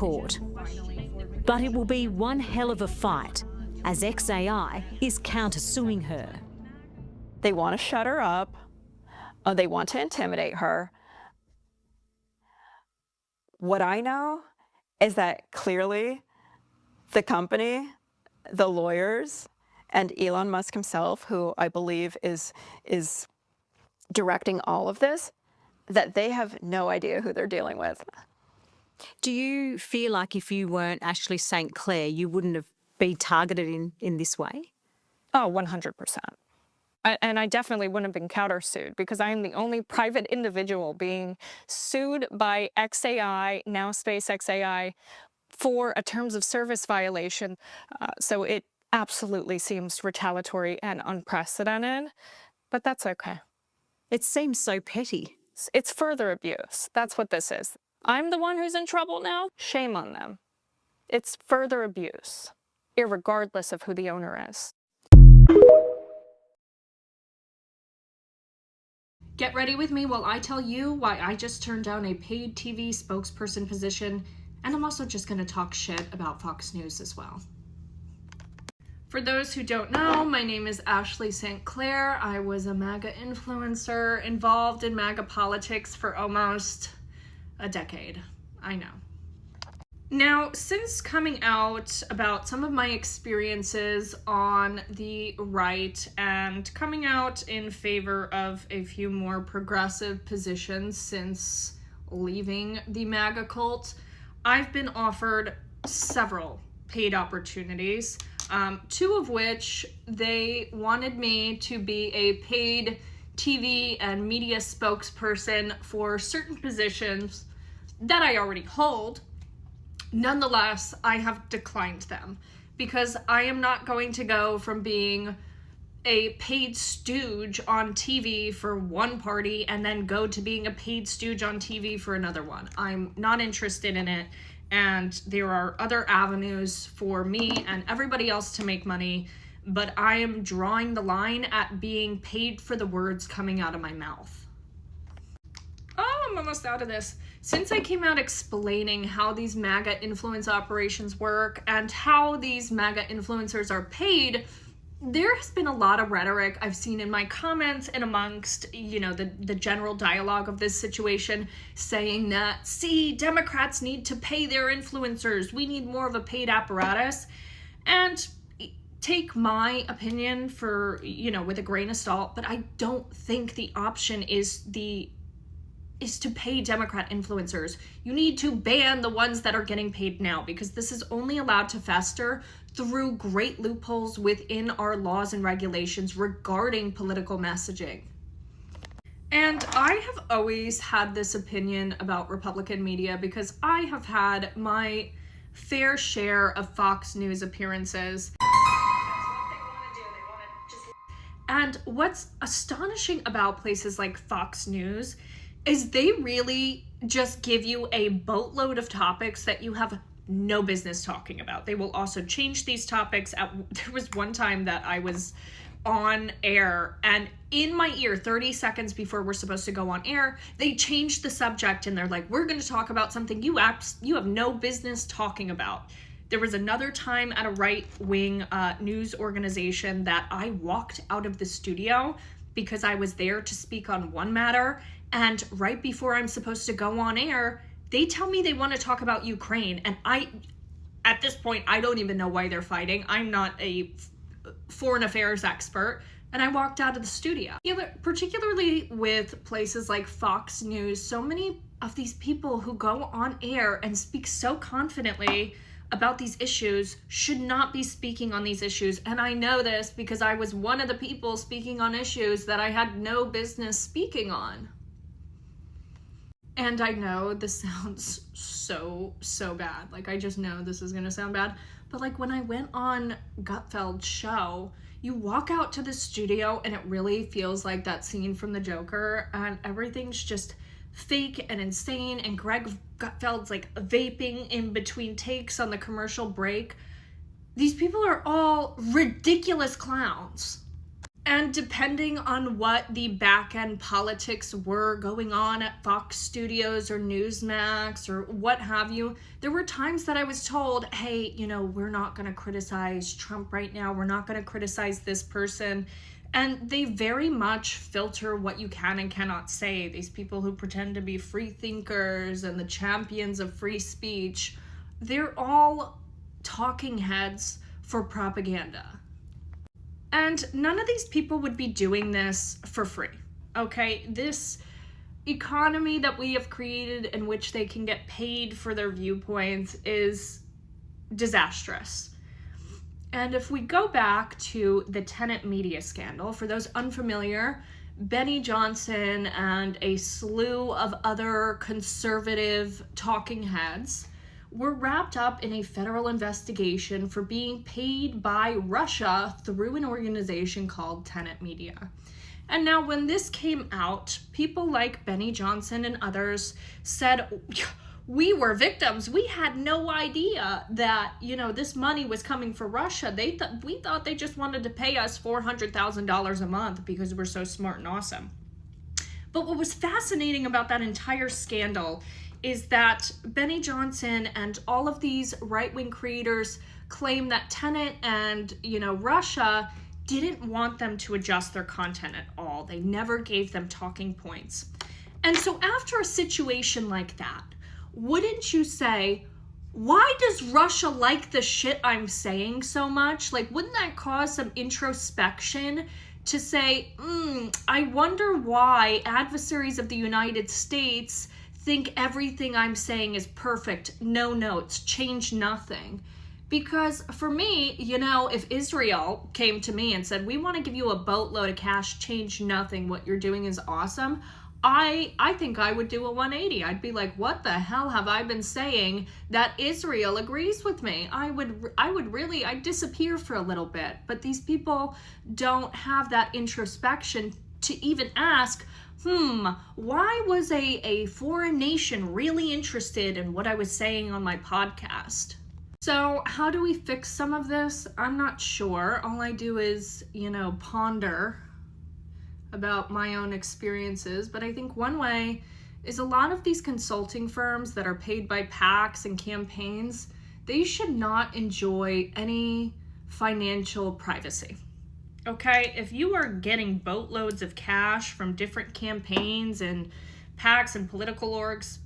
court. But it will be one hell of a fight, as XAI is countersuing her. They want to shut her up. They want to intimidate her. What I know is that clearly the company, the lawyers, and Elon Musk himself, who I believe is directing all of this, that they have no idea who they're dealing with. Do you feel like if you weren't Ashley St. Clair, you wouldn't have been targeted in this way? Oh, 100%. And I definitely wouldn't have been countersued because I am the only private individual being sued by XAI, now SpaceXAI, for a terms of service violation. So it absolutely seems retaliatory and unprecedented, but that's okay. It seems so petty. It's further abuse. That's what this is. I'm the one who's in trouble now. Shame on them. It's further abuse, irregardless of who the owner is. Get ready with me while I tell you why I just turned down a paid TV spokesperson position, and I'm also just going to talk shit about Fox News as well. For those who don't know, my name is Ashley St. Clair. I was a MAGA influencer involved in MAGA politics for almost a decade. I know. Now, since coming out about some of my experiences on the right and coming out in favor of a few more progressive positions since leaving the MAGA cult, I've been offered several paid opportunities, two of which they wanted me to be a paid TV and media spokesperson for certain positions that I already hold. Nonetheless, I have declined them because I am not going to go from being a paid stooge on TV for one party and then go to being a paid stooge on TV for another one. I'm not interested in it, and there are other avenues for me and everybody else to make money, but I am drawing the line at being paid for the words coming out of my mouth. Oh, I'm almost out of this. Since I came out explaining how these MAGA influence operations work and how these MAGA influencers are paid, there has been a lot of rhetoric I've seen in my comments and amongst, the general dialogue of this situation saying that, see, Democrats need to pay their influencers. We need more of a paid apparatus. And take my opinion for, with a grain of salt, but I don't think the option is to pay Democrat influencers. You need to ban the ones that are getting paid now, because this is only allowed to fester through great loopholes within our laws and regulations regarding political messaging. And I have always had this opinion about Republican media because I have had my fair share of Fox News appearances. And what's astonishing about places like Fox News is they really just give you a boatload of topics that you have no business talking about. They will also change these topics. There was one time that I was on air, and in my ear, 30 seconds before we're supposed to go on air, they changed the subject and they're like, we're going to talk about something you have no business talking about. There was another time at a right-wing news organization that I walked out of the studio because I was there to speak on one matter, and right before I'm supposed to go on air, they tell me they want to talk about Ukraine, and at this point, I don't even know why they're fighting. I'm not a foreign affairs expert, and I walked out of the studio. Particularly with places like Fox News, so many of these people who go on air and speak so confidently about these issues should not be speaking on these issues. And I know this because I was one of the people speaking on issues that I had no business speaking on. And I know this sounds so bad. Like, I just know this is gonna sound bad. But like when I went on Gutfeld's show, you walk out to the studio and it really feels like that scene from The Joker, and everything's just fake and insane, and Greg Gutfeld's like vaping in between takes on the commercial break. These people are all ridiculous clowns. And depending on what the back end politics were going on at Fox Studios or Newsmax or what have you, there were times that I was told, hey, you know, we're not going to criticize Trump right now. We're not going to criticize this person. And they very much filter what you can and cannot say. These people who pretend to be free thinkers and the champions of free speech, they're all talking heads for propaganda. And none of these people would be doing this for free, okay? This economy that we have created in which they can get paid for their viewpoints is disastrous. And if we go back to the Tenet media scandal, for those unfamiliar, Benny Johnson and a slew of other conservative talking heads were wrapped up in a federal investigation for being paid by Russia through an organization called Tenet Media. And now when this came out, people like Benny Johnson and others said, we were victims. We had no idea that, you know, this money was coming for Russia. We thought they just wanted to pay us $400,000 a month because we're so smart and awesome. But what was fascinating about that entire scandal is that Benny Johnson and all of these right-wing creators claim that Tenet and, you know, Russia didn't want them to adjust their content at all. They never gave them talking points. And so after a situation like that, wouldn't you say, why does Russia like the shit I'm saying so much? Like, wouldn't that cause some introspection to say, I wonder why adversaries of the United States think everything I'm saying is perfect, no notes, change nothing? Because for me, you know, if Israel came to me and said, we want to give you a boatload of cash, change nothing, what you're doing is awesome, I think I would do a 180. I'd be like, what the hell have I been saying that Israel agrees with me? I'd disappear for a little bit. But these people don't have that introspection to even ask, why was a foreign nation really interested in what I was saying on my podcast? So how do we fix some of this? I'm not sure. All I do is, you know, ponder about my own experiences. But I think one way is a lot of these consulting firms that are paid by PACs and campaigns, they should not enjoy any financial privacy. Okay, if you are getting boatloads of cash from different campaigns and PACs and political orgs,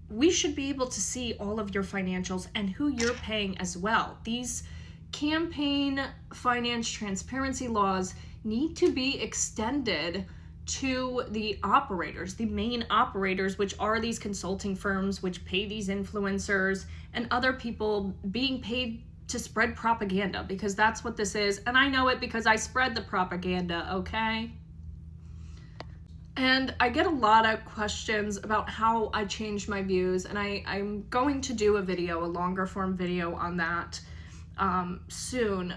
we should be able to see all of your financials and who you're paying as well. These campaign finance transparency laws need to be extended to the operators, the main operators, which are these consulting firms, which pay these influencers and other people being paid to spread propaganda, because that's what this is. And I know it because I spread the propaganda, okay? And I get a lot of questions about how I changed my views, and I'm going to do a longer form video on that soon.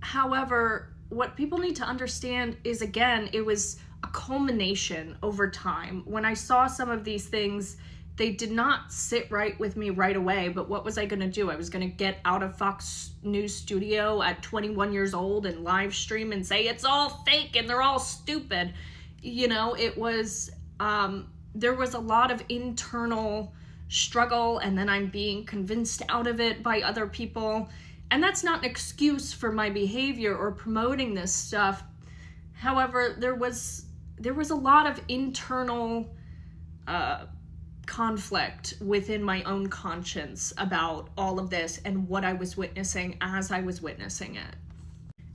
However, what people need to understand is, again, it was a culmination over time. When I saw some of these things, they did not sit right with me right away, but what was I going to do? I was going to get out of Fox News studio at 21 years old and live stream and say it's all fake and they're all stupid. You know, it was, there was a lot of internal struggle, and then I'm being convinced out of it by other people. And that's not an excuse for my behavior or promoting this stuff. However, there was a lot of internal conflict within my own conscience about all of this and what I was witnessing as I was witnessing it.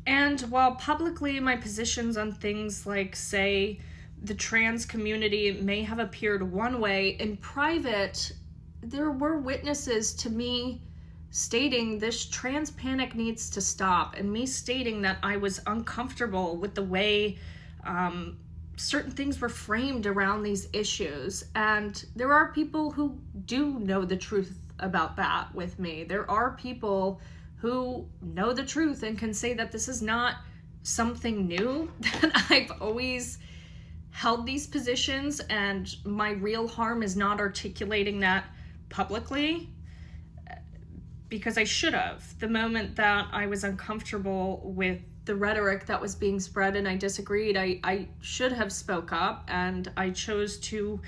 And while publicly my positions on things like, say, the trans community may have appeared one way, in private, there were witnesses to me stating this trans panic needs to stop, and me stating that I was uncomfortable with the way certain things were framed around these issues. And there are people who do know the truth about that with me. There are people who know the truth and can say that this is not something new, that I've always held these positions, and my real harm is not articulating that publicly, because I should have. The moment that I was uncomfortable with the rhetoric that was being spread and I disagreed, I should have spoke up, and I chose to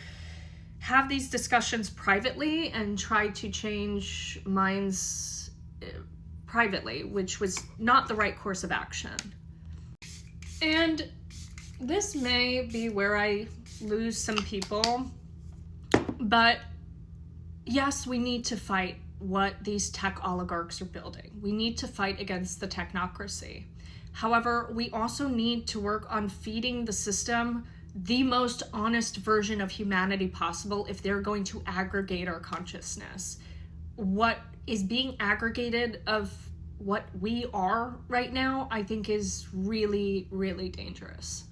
have these discussions privately and try to change minds privately, which was not the right course of action. And this may be where I lose some people, but yes, we need to fight what these tech oligarchs are building. We need to fight against the technocracy. However, we also need to work on feeding the system the most honest version of humanity possible if they're going to aggregate our consciousness. What is being aggregated of what we are right now, I think is really, really dangerous.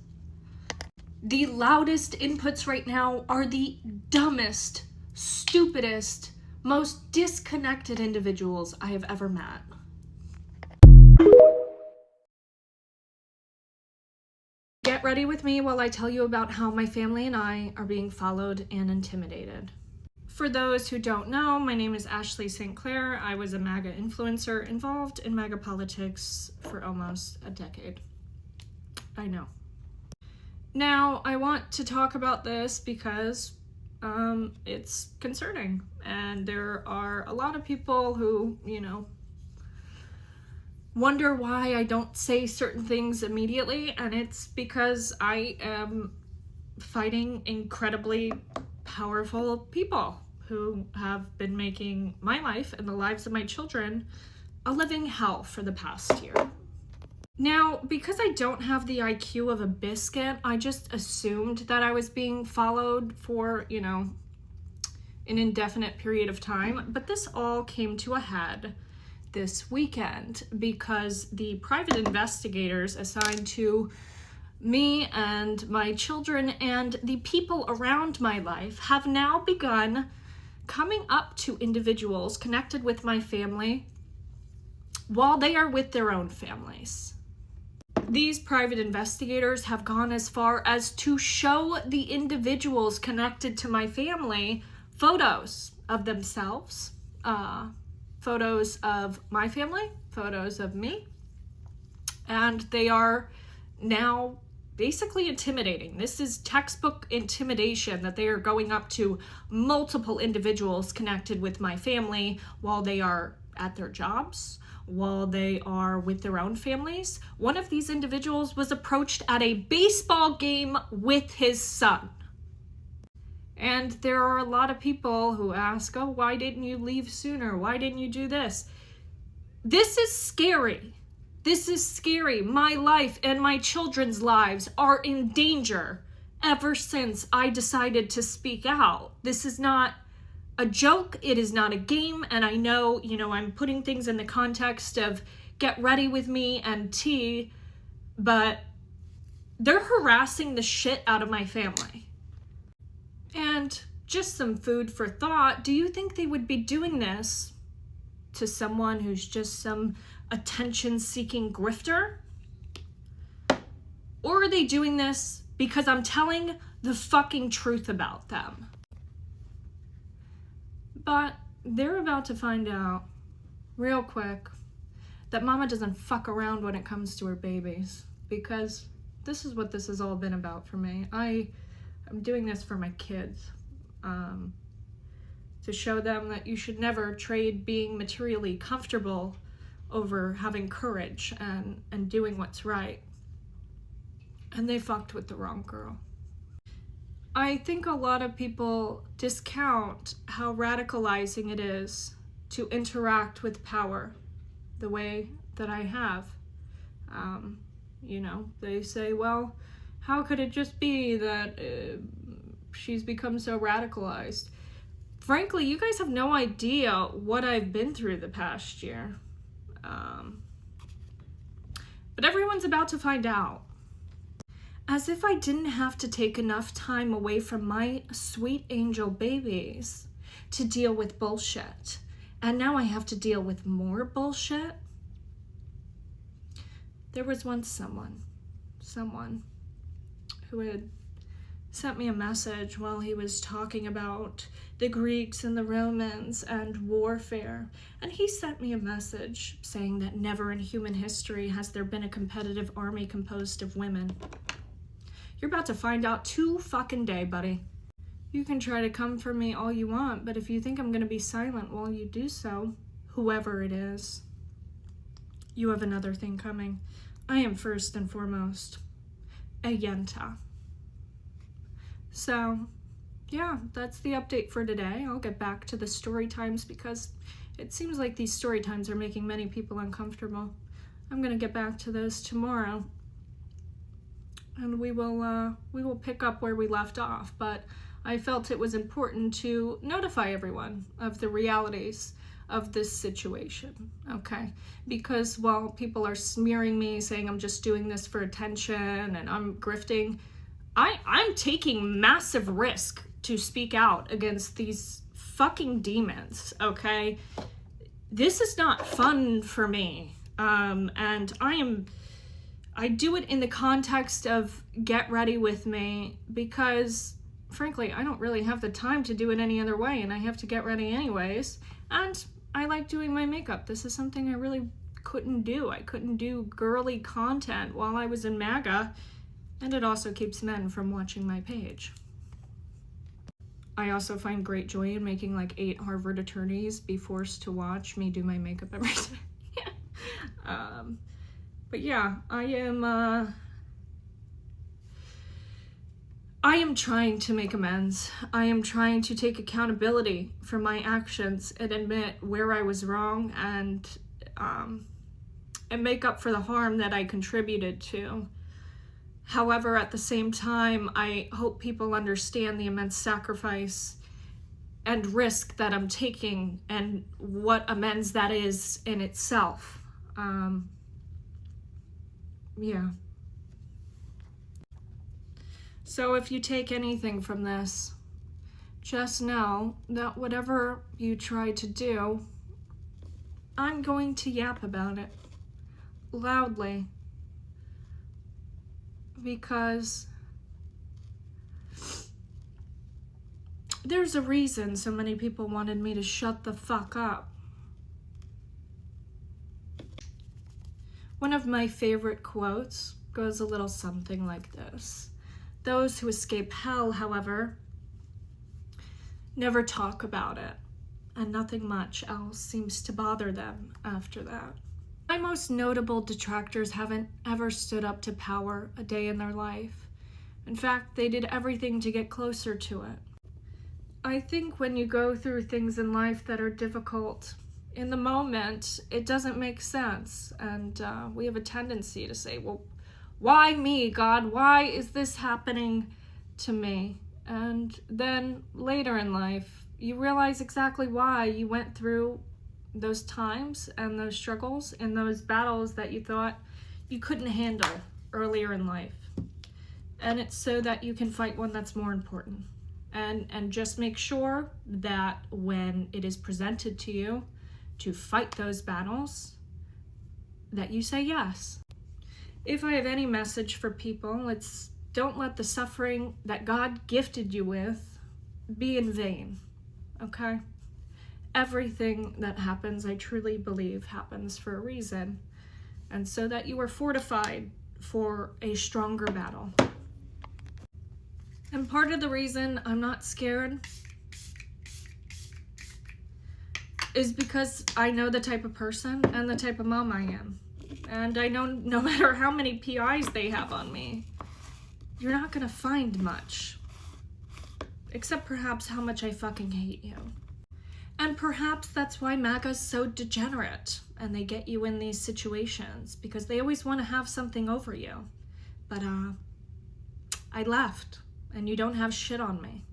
The loudest inputs right now are the dumbest, stupidest, most disconnected individuals I have ever met. Get ready with me while I tell you about how my family and I are being followed and intimidated. For those who don't know, my name is Ashley St. Clair. I was a MAGA influencer involved in MAGA politics for almost a decade. I know. Now, I want to talk about this because it's concerning, and there are a lot of people who, wonder why I don't say certain things immediately, and it's because I am fighting incredibly powerful people who have been making my life and the lives of my children a living hell for the past year. Now, because I don't have the IQ of a biscuit, I just assumed that I was being followed for, an indefinite period of time, but this all came to a head this weekend because the private investigators assigned to me and my children and the people around my life have now begun coming up to individuals connected with my family while they are with their own families. These private investigators have gone as far as to show the individuals connected to my family photos of themselves, photos of my family, photos of me, and they are now basically intimidating. This is textbook intimidation that they are going up to multiple individuals connected with my family while they are at their jobs, while they are with their own families. One of these individuals was approached at a baseball game with his son. And there are a lot of people who ask, oh, why didn't you leave sooner? Why didn't you do this? This is scary. This is scary. My life and my children's lives are in danger ever since I decided to speak out. This is not a joke. It is not a game. And I know, I'm putting things in the context of get ready with me and tea, but they're harassing the shit out of my family. And just some food for thought. Do you think they would be doing this to someone who's just some attention-seeking grifter? Or are they doing this because I'm telling the fucking truth about them? But they're about to find out real quick that mama doesn't fuck around when it comes to her babies, because this is what this has all been about for me. I'm doing this for my kids, to show them that you should never trade being materially comfortable over having courage and doing what's right. And they fucked with the wrong girl. I think a lot of people discount how radicalizing it is to interact with power the way that I have. They say, well, how could it just be that she's become so radicalized? Frankly, you guys have no idea what I've been through the past year. But everyone's about to find out. As if I didn't have to take enough time away from my sweet angel babies to deal with bullshit. And now I have to deal with more bullshit. There was once someone who had sent me a message while he was talking about the Greeks and the Romans and warfare. And he sent me a message saying that never in human history has there been a competitive army composed of women. You're about to find out too fucking day, buddy. You can try to come for me all you want, but if you think I'm gonna be silent while you do so, whoever it is, you have another thing coming. I am first and foremost a Yenta. So, yeah, that's the update for today. I'll get back to the story times because it seems like these story times are making many people uncomfortable. I'm gonna get back to those tomorrow, and we will pick up where we left off. But I felt it was important to notify everyone of the realities of this situation, okay? Because while people are smearing me, saying I'm just doing this for attention and I'm grifting, I'm taking massive risk to speak out against these fucking demons, okay? This is not fun for me. And I do it in the context of get ready with me because, frankly, I don't really have the time to do it any other way, and I have to get ready anyways. And I like doing my makeup. This is something I really couldn't do. I couldn't do girly content while I was in MAGA. And it also keeps men from watching my page. I also find great joy in making like 8 Harvard attorneys be forced to watch me do my makeup every day. But yeah, I am trying to make amends. I am trying to take accountability for my actions and admit where I was wrong and make up for the harm that I contributed to. However, at the same time, I hope people understand the immense sacrifice and risk that I'm taking and what amends that is in itself. Yeah. So if you take anything from this, just know that whatever you try to do, I'm going to yap about it loudly. Because there's a reason so many people wanted me to shut the fuck up. One of my favorite quotes goes a little something like this. Those who escape hell, however, never talk about it, and nothing much else seems to bother them after that. My most notable detractors haven't ever stood up to power a day in their life. In fact, they did everything to get closer to it. I think when you go through things in life that are difficult, in the moment, it doesn't make sense. And we have a tendency to say, well, why me, God? Why is this happening to me? And then later in life, you realize exactly why you went through those times and those struggles and those battles that you thought you couldn't handle earlier in life. And it's so that you can fight one that's more important. And just make sure that when it is presented to you to fight those battles, that you say yes. If I have any message for people, it's don't let the suffering that God gifted you with be in vain, okay? Everything that happens, I truly believe, happens for a reason, and so that you are fortified for a stronger battle. And part of the reason I'm not scared is because I know the type of person and the type of mom I am. And I know no matter how many PIs they have on me, you're not gonna find much. Except perhaps how much I fucking hate you. And perhaps that's why MAGA's so degenerate and they get you in these situations because they always want to have something over you. But I left and you don't have shit on me.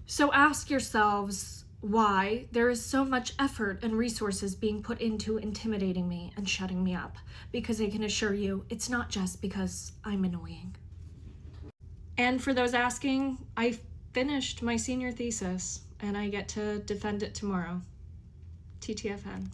So ask yourselves why there is so much effort and resources being put into intimidating me and shutting me up, because I can assure you it's not just because I'm annoying. And for those asking, I finished my senior thesis and I get to defend it tomorrow. TTFN.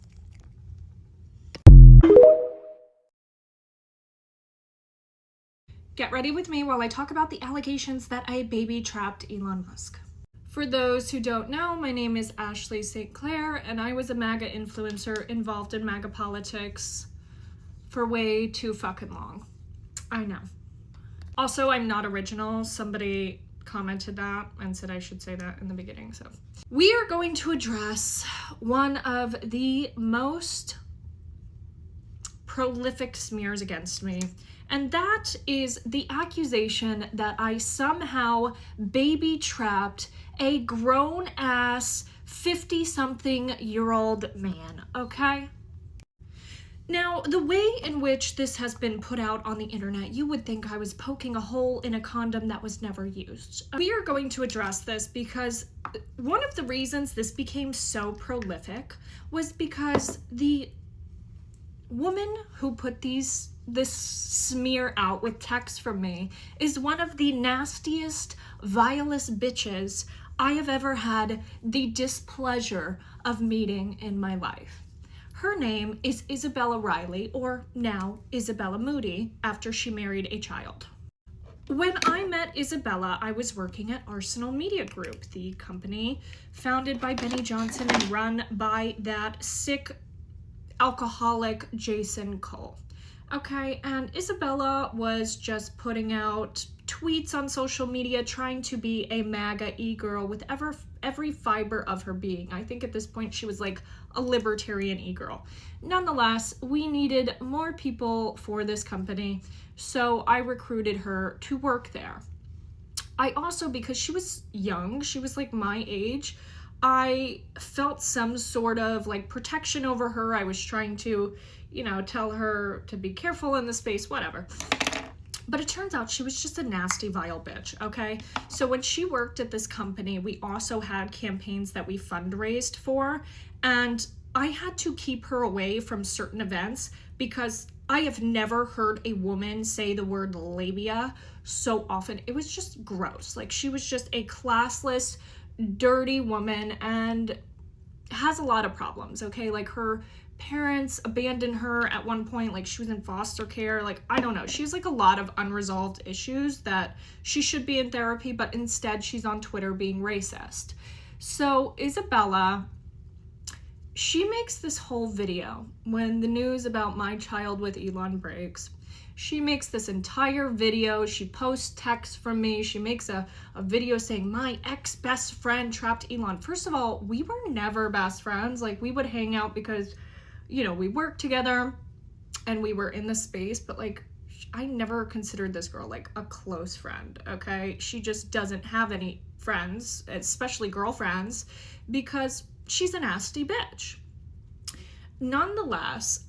get ready with me while I talk about the allegations that I baby-trapped Elon Musk. For those who don't know, my name is Ashley St. Clair, and I was a MAGA influencer involved in MAGA politics for way too fucking long. I know. Also, I'm not original. Somebody commented that and said I should say that in the beginning. So we are going to address one of the most prolific smears against me, and that is the accusation that I somehow baby-trapped a grown-ass 50-something-year-old man, okay? Now, the way in which this has been put out on the internet, you would think I was poking a hole in a condom that was never used. We are going to address this because one of the reasons this became so prolific was because the woman who put this smear out with texts from me is one of the nastiest, vilest bitches I have ever had the displeasure of meeting in my life. Her name is Isabella Riley, or now Isabella Moody, after she married a child. When I met Isabella, I was working at Arsenal Media Group, the company founded by Benny Johnson and run by that sick alcoholic Jason Cole. Okay, and Isabella was just putting out tweets on social media trying to be a MAGA e-girl with every fiber of her being. I think at this point she was like a libertarian e-girl. Nonetheless, we needed more people for this company, so I recruited her to work there. I also, because she was young, she was like my age, I felt some sort of like protection over her. I was trying to, tell her to be careful in the space, whatever. But it turns out she was just a nasty, vile bitch, okay? So when she worked at this company, we also had campaigns that we fundraised for, and I had to keep her away from certain events because I have never heard a woman say the word labia so often. It was just gross. Like, she was just a classless, dirty woman and has a lot of problems, okay? Like, her parents abandoned her at one point, like she was in foster care, like I don't know, she's like a lot of unresolved issues that she should be in therapy, but instead she's on Twitter being racist. So Isabella, she makes this whole video when the news about my child with Elon breaks. She makes this entire video, she posts texts from me, she makes a video saying my ex-best friend trapped Elon. First of all, we were never best friends. Like, we would hang out because we worked together and we were in the space, but like, I never considered this girl like a close friend, okay? She just doesn't have any friends, especially girlfriends, because she's a nasty bitch. Nonetheless,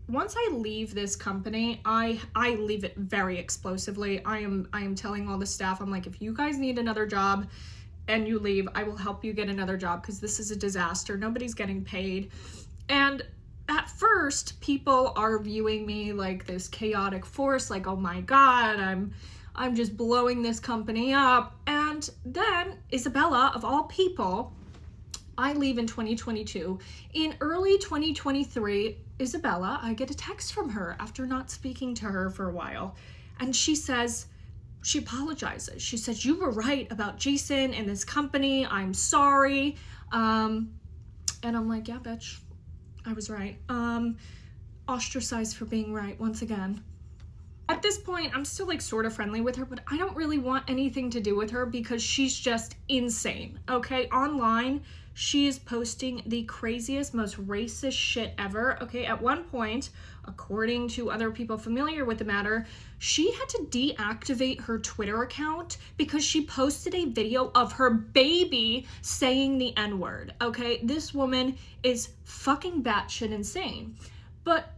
once I leave this company, I leave it very explosively. I am telling all the staff, I'm like, if you guys need another job and you leave, I will help you get another job because this is a disaster. Nobody's getting paid. And at first, people are viewing me like this chaotic force, like, oh my God, I'm just blowing this company up. And then Isabella, of all people, I leave in 2022. In early 2023, Isabella, I get a text from her after not speaking to her for a while. And she apologizes. She says, you were right about Jason and this company. I'm sorry. And I'm like, yeah, bitch. I was right. Ostracized for being right once again. At this point, I'm still like sort of friendly with her, but I don't really want anything to do with her because she's just insane, okay? Online, she is posting the craziest, most racist shit ever, okay? At one point, according to other people familiar with the matter, she had to deactivate her Twitter account because she posted a video of her baby saying the N-word, okay? This woman is fucking batshit insane. But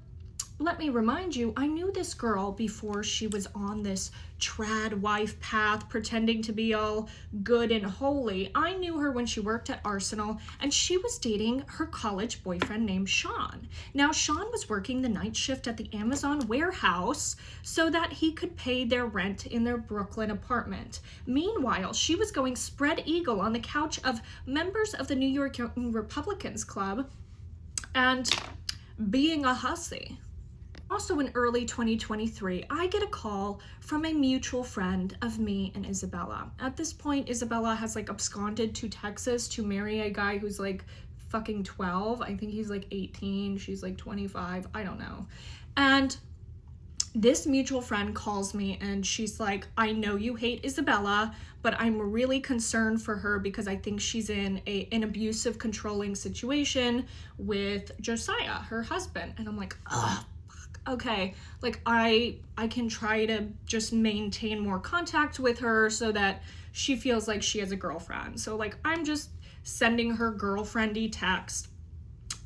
let me remind you, I knew this girl before she was on this trad wife path, pretending to be all good and holy. I knew her when she worked at Arsenal, and she was dating her college boyfriend named Sean. Now, Sean was working the night shift at the Amazon warehouse so that he could pay their rent in their Brooklyn apartment. Meanwhile, she was going spread eagle on the couch of members of the New York Republicans Club and being a hussy. Also in early 2023, I get a call from a mutual friend of me and Isabella. At this point, Isabella has like absconded to Texas to marry a guy who's like fucking 12. I think he's like 18, she's like 25, I don't know. And this mutual friend calls me and she's like, I know you hate Isabella, but I'm really concerned for her because I think she's in an abusive, controlling situation with Josiah, her husband. And I'm like, oh, fuck. Okay. Like I can try to just maintain more contact with her so that she feels like she has a girlfriend. So like, I'm just sending her girlfriendy text.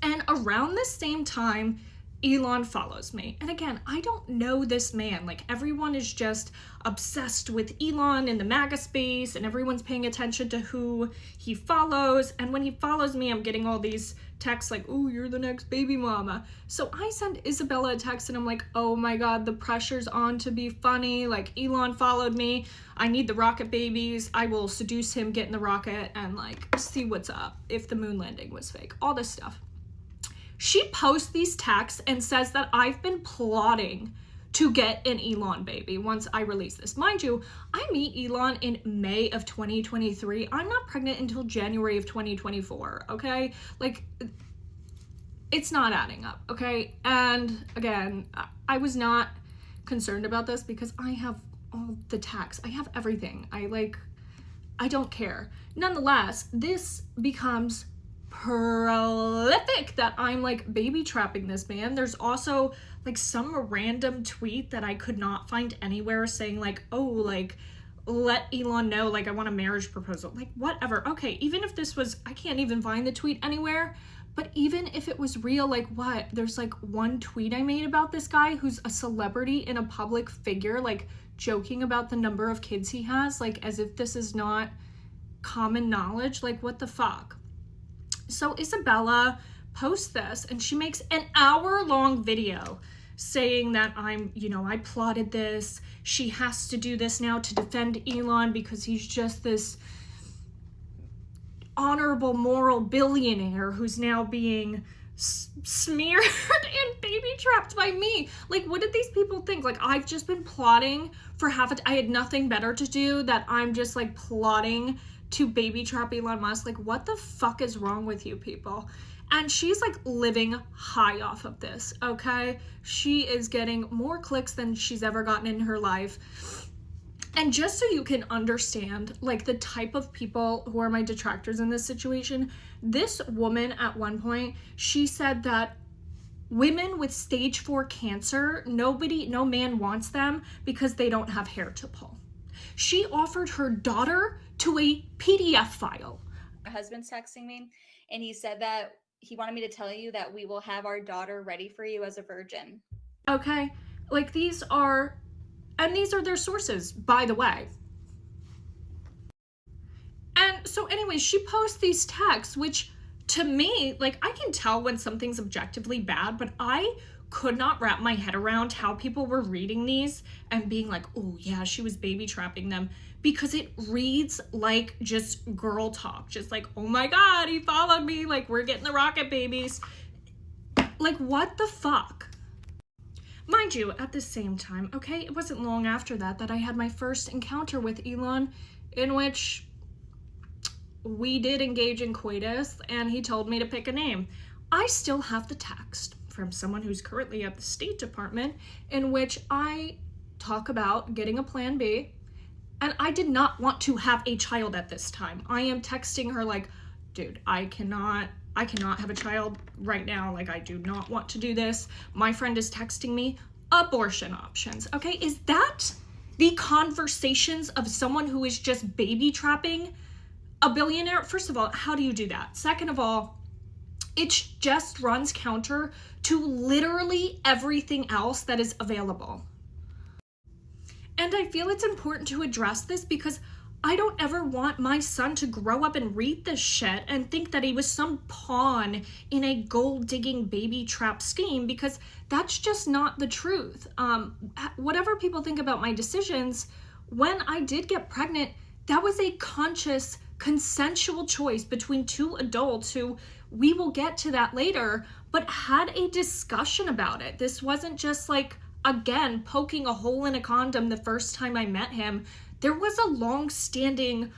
And around the same time, Elon follows me. And again, I don't know this man. Like everyone is just obsessed with Elon in the MAGA space and everyone's paying attention to who he follows. And when he follows me, I'm getting all these texts like, oh, you're the next baby mama. So I send Isabella a text and I'm like, oh my God, the pressure's on to be funny. Like Elon followed me. I need the rocket babies. I will seduce him, get in the rocket and like see what's up if the moon landing was fake, all this stuff. She posts these texts and says that I've been plotting to get an Elon baby once I release this. Mind you, I meet Elon in May of 2023. I'm not pregnant until January of 2024, okay? Like, it's not adding up, okay? And again, I was not concerned about this because I have all the texts. I have everything. I don't care. Nonetheless, this becomes prolific that I'm like baby trapping this man. There's also like some random tweet that I could not find anywhere saying like, oh, like let Elon know like I want a marriage proposal, like whatever. Okay, even if this was, I can't even find the tweet anywhere, but even if it was real, like what? There's like one tweet I made about this guy who's a celebrity and a public figure, like joking about the number of kids he has, like as if this is not common knowledge. Like what the fuck? So Isabella posts this and she makes an hour-long video saying that I plotted this. She has to do this now to defend Elon because he's just this honorable, moral billionaire who's now being smeared and baby trapped by me. Like, what did these people think? Like, I've just been plotting for I had nothing better to do, that I'm just like plotting to baby trap Elon Musk. Like, what the fuck is wrong with you people? And she's like living high off of this, okay? She is getting more clicks than she's ever gotten in her life. And just so you can understand, like, the type of people who are my detractors in this situation, this woman at one point, she said that women with stage 4 cancer, no man wants them because they don't have hair to pull. She offered her daughter to a PDF file. My husband's texting me and he said that he wanted me to tell you that we will have our daughter ready for you as a virgin. Okay, like these are their sources, by the way. And so anyways, she posts these texts, which to me, like I can tell when something's objectively bad, but I could not wrap my head around how people were reading these and being like, oh yeah, she was baby trapping them, because it reads like just girl talk, just like, oh my God, he followed me, like we're getting the rocket babies. Like what the fuck? Mind you, at the same time, okay, it wasn't long after that I had my first encounter with Elon, in which we did engage in coitus and he told me to pick a name. I still have the text from someone who's currently at the State Department in which I talk about getting a plan B, and I did not want to have a child at this time. I am texting her like, dude, I cannot have a child right now. Like, I do not want to do this. My friend is texting me abortion options. Okay, is that the conversations of someone who is just baby trapping a billionaire? First of all, how do you do that? Second of all, it just runs counter to literally everything else that is available. And I feel it's important to address this because I don't ever want my son to grow up and read this shit and think that he was some pawn in a gold-digging baby trap scheme, because that's just not the truth. Whatever people think about my decisions, when I did get pregnant, that was a conscious, consensual choice between two adults who, we will get to that later, but had a discussion about it. This wasn't just like, again, poking a hole in a condom the first time I met him. There was a long-standing,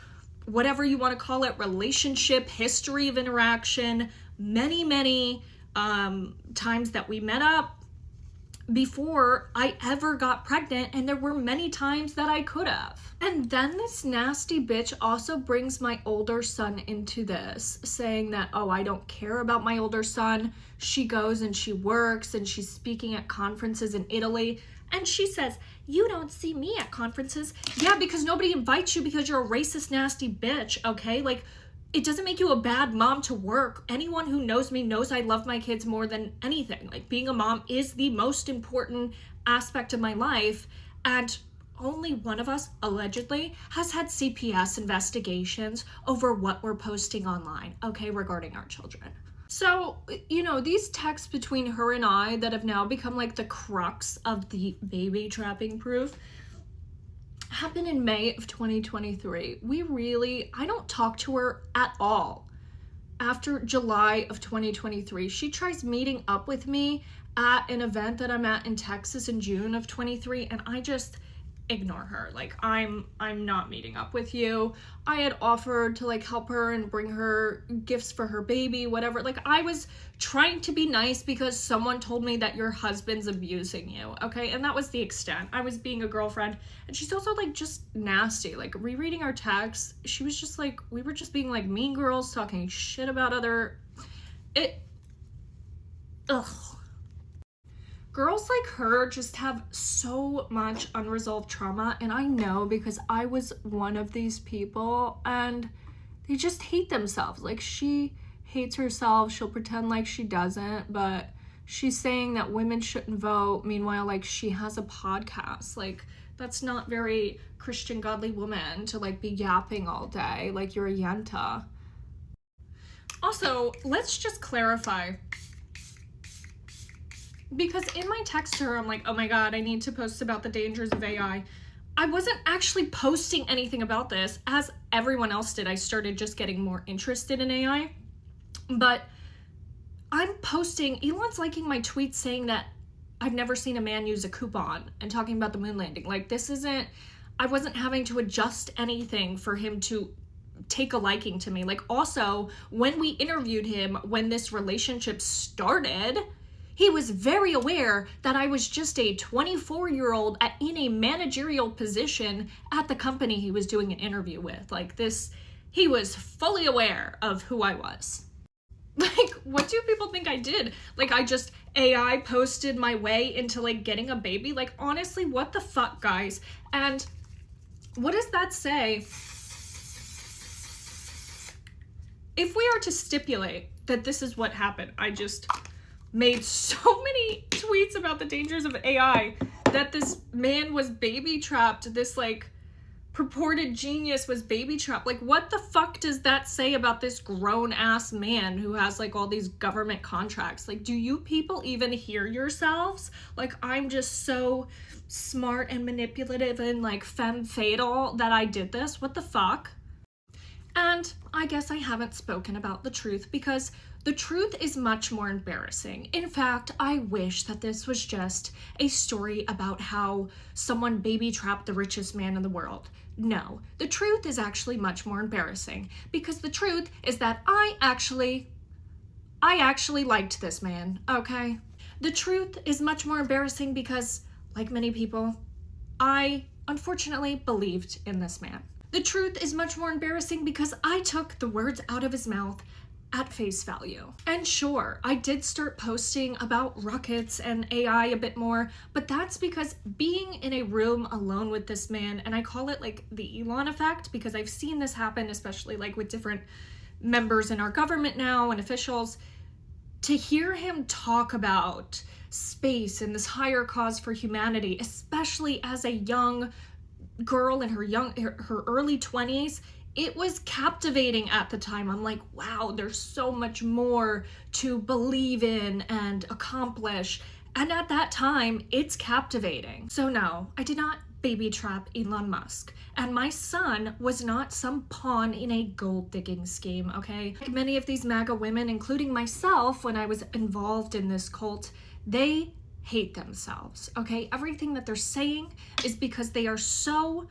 whatever you want to call it, relationship, history of interaction, many times that we met up before I ever got pregnant, and there were many times that I could have. And then this nasty bitch also brings my older son into this, saying that, oh, I don't care about my older son. She goes and she works and she's speaking at conferences in Italy. And she says, you don't see me at conferences. Yeah, because nobody invites you because you're a racist, nasty bitch, okay? Like, it doesn't make you a bad mom to work. Anyone who knows me knows I love my kids more than anything. Like, being a mom is the most important aspect of my life. And only one of us, allegedly, has had CPS investigations over what we're posting online, okay, regarding our children. So, you know, these texts between her and I that have now become like the crux of the baby trapping proof happened in May of 2023. I don't talk to her at all after July of 2023. She tries meeting up with me at an event that I'm at in Texas in June of 23, and I just ignore her. Like, I'm not meeting up with you. I had offered to like help her and bring her gifts for her baby, whatever. Like, I was trying to be nice because someone told me that your husband's abusing you, okay? And that was the extent. I was being a girlfriend. And she's also like just nasty. Like, rereading our texts, she was just like, we were just being like mean girls, talking shit about ugh. Girls like her just have so much unresolved trauma, and I know because I was one of these people, and they just hate themselves. Like, she hates herself. She'll pretend like she doesn't, but she's saying that women shouldn't vote. Meanwhile, like, she has a podcast. Like, that's not very Christian godly woman to like be yapping all day like you're a yenta. Also, let's just clarify, because in my text to her, I'm like, oh my God, I need to post about the dangers of AI. I wasn't actually posting anything about this. As everyone else did, I started just getting more interested in AI. But I'm posting, Elon's liking my tweets saying that I've never seen a man use a coupon and talking about the moon landing. Like, I wasn't having to adjust anything for him to take a liking to me. Like, also, when we interviewed him, when this relationship started, he was very aware that I was just a 24-year-old in a managerial position at the company he was doing an interview with. Like, this, he was fully aware of who I was. Like, what do people think I did? Like, I just AI posted my way into like getting a baby? Like, honestly, what the fuck, guys? And what does that say? If we are to stipulate that this is what happened, I just made so many tweets about the dangers of AI, that this man was baby trapped, this like purported genius was baby trapped. Like, what the fuck does that say about this grown ass man who has like all these government contracts? Like, do you people even hear yourselves? Like, I'm just so smart and manipulative and like femme fatale that I did this. What the fuck? And I guess I haven't spoken about the truth because the truth is much more embarrassing. In fact, I wish that this was just a story about how someone baby trapped the richest man in the world. No, the truth is actually much more embarrassing because the truth is that I actually liked this man, okay? The truth is much more embarrassing because, like many people, I unfortunately believed in this man. The truth is much more embarrassing because I took the words out of his mouth at face value. And sure, I did start posting about rockets and AI a bit more, but that's because being in a room alone with this man, and I call it like the Elon effect because I've seen this happen, especially like with different members in our government now and officials, to hear him talk about space and this higher cause for humanity, especially as a young girl in her early 20s, it was captivating at the time. I'm like, wow, there's so much more to believe in and accomplish. And at that time, it's captivating. So no, I did not baby trap Elon Musk. And my son was not some pawn in a gold digging scheme, okay? Like many of these MAGA women, including myself when I was involved in this cult, they hate themselves, okay? Everything that they're saying is because they are so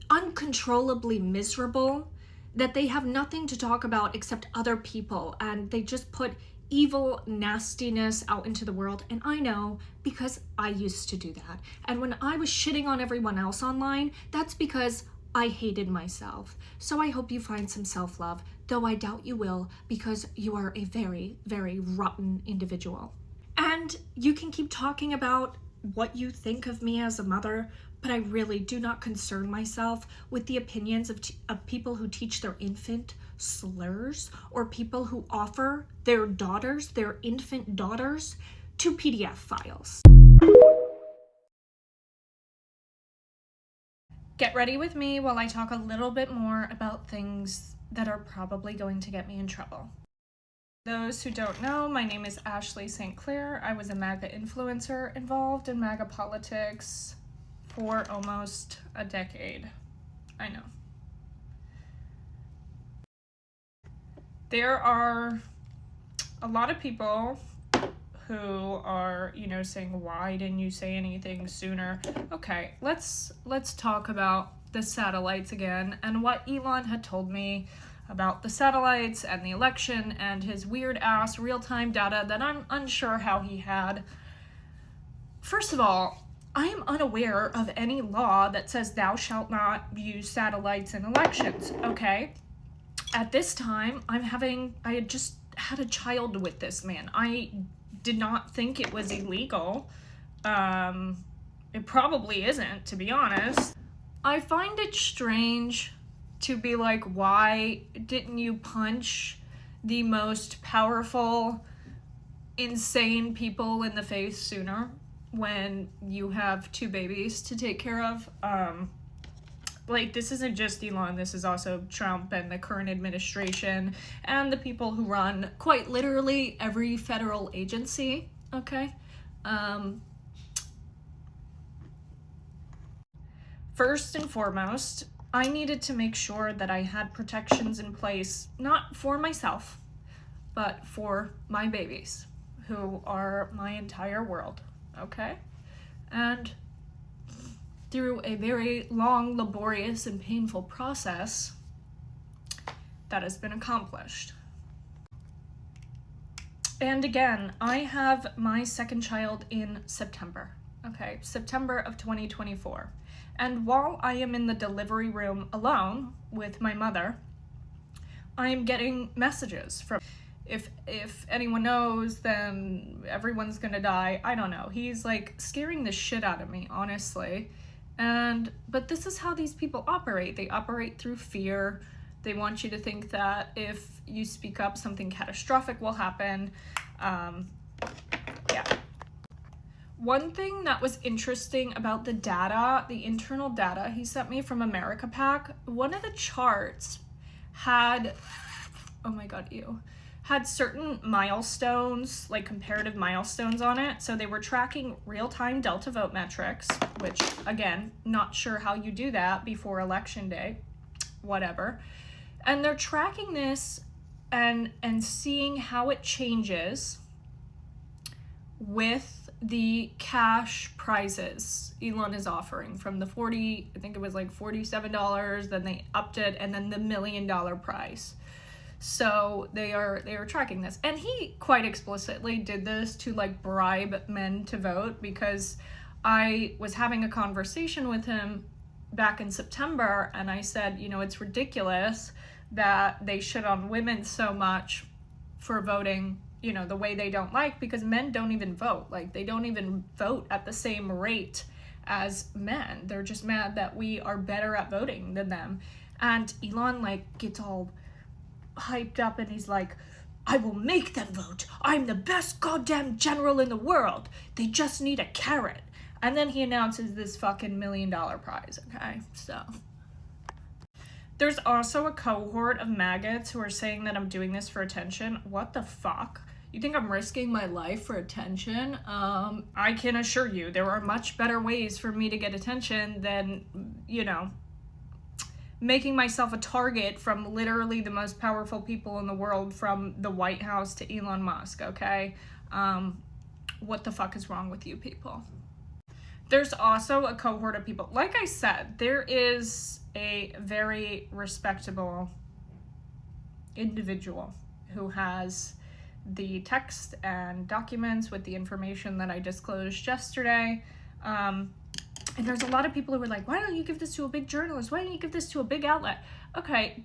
uncontrollably miserable that they have nothing to talk about except other people, and they just put evil nastiness out into the world. And I know, because I used to do that. And when I was shitting on everyone else online, that's because I hated myself. So I hope you find some self-love, though I doubt you will, because you are a very, very rotten individual. And you can keep talking about what you think of me as a mother, but I really do not concern myself with the opinions of people who teach their infant slurs, or people who offer their daughters, their infant daughters, to PDF files. Get ready with me while I talk a little bit more about things that are probably going to get me in trouble. Those who don't know, my name is Ashley St. Clair. I was a MAGA influencer involved in MAGA politics for almost a decade. I know. There are a lot of people who are, saying, why didn't you say anything sooner? Okay, let's talk about the satellites again and what Elon had told me about the satellites and the election and his weird ass real-time data that I'm unsure how he had. First of all, I am unaware of any law that says thou shalt not use satellites in elections, okay? At this time, I had just had a child with this man. I did not think it was illegal. It probably isn't, to be honest. I find it strange to be like, why didn't you punch the most powerful, insane people in the face sooner when you have 2 babies to take care of? Like, this isn't just Elon, this is also Trump and the current administration and the people who run quite literally every federal agency, okay? First and foremost, I needed to make sure that I had protections in place, not for myself, but for my babies, who are my entire world, okay? And through a very long, laborious, and painful process, that has been accomplished. And again, I have my second child in September, okay? September of 2024. And while I am in the delivery room alone with my mother, I am getting messages from, if anyone knows, then everyone's gonna die. I don't know. He's like scaring the shit out of me, honestly. But this is how these people operate. They operate through fear. They want you to think that if you speak up, something catastrophic will happen. Yeah. One thing that was interesting about the data, the internal data he sent me from America Pack, one of the charts had, oh my god, had certain milestones, like comparative milestones on it. So they were tracking real-time Delta vote metrics, which, again, not sure how you do that before election day, whatever. And they're tracking this and seeing how it changes with the cash prizes Elon is offering, from the I think it was like $47, then they upped it, and then the $1 million prize. So they are tracking this. And he quite explicitly did this to like bribe men to vote, because I was having a conversation with him back in September, and I said, it's ridiculous that they shit on women so much for voting, the way they don't like, because men don't even vote. Like, they don't even vote at the same rate as men. They're just mad that we are better at voting than them. And Elon like gets all hyped up and he's like, I will make them vote. I'm the best goddamn general in the world. They just need a carrot. And then he announces this fucking $1 million prize, okay? So there's also a cohort of maggots who are saying that I'm doing this for attention. What the fuck? You think I'm risking my life for attention? I can assure you there are much better ways for me to get attention than, you know, making myself a target from literally the most powerful people in the world, from the White House to Elon Musk, okay? What the fuck is wrong with you people? There's also a cohort of people. Like I said, there is a very respectable individual who has the text and documents with the information that I disclosed yesterday. And there's a lot of people who are like, why don't you give this to a big journalist? Why don't you give this to a big outlet? Okay,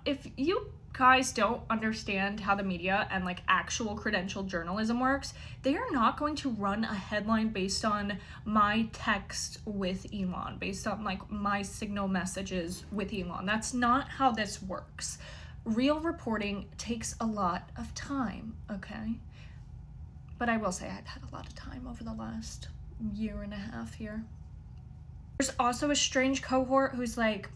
if you guys don't understand how the media and like actual credentialed journalism works, they are not going to run a headline based on my text with Elon, based on like my signal messages with Elon. That's not how this works. Real reporting takes a lot of time, okay? But I will say I've had a lot of time over the last year and a half here. There's also a strange cohort who's like,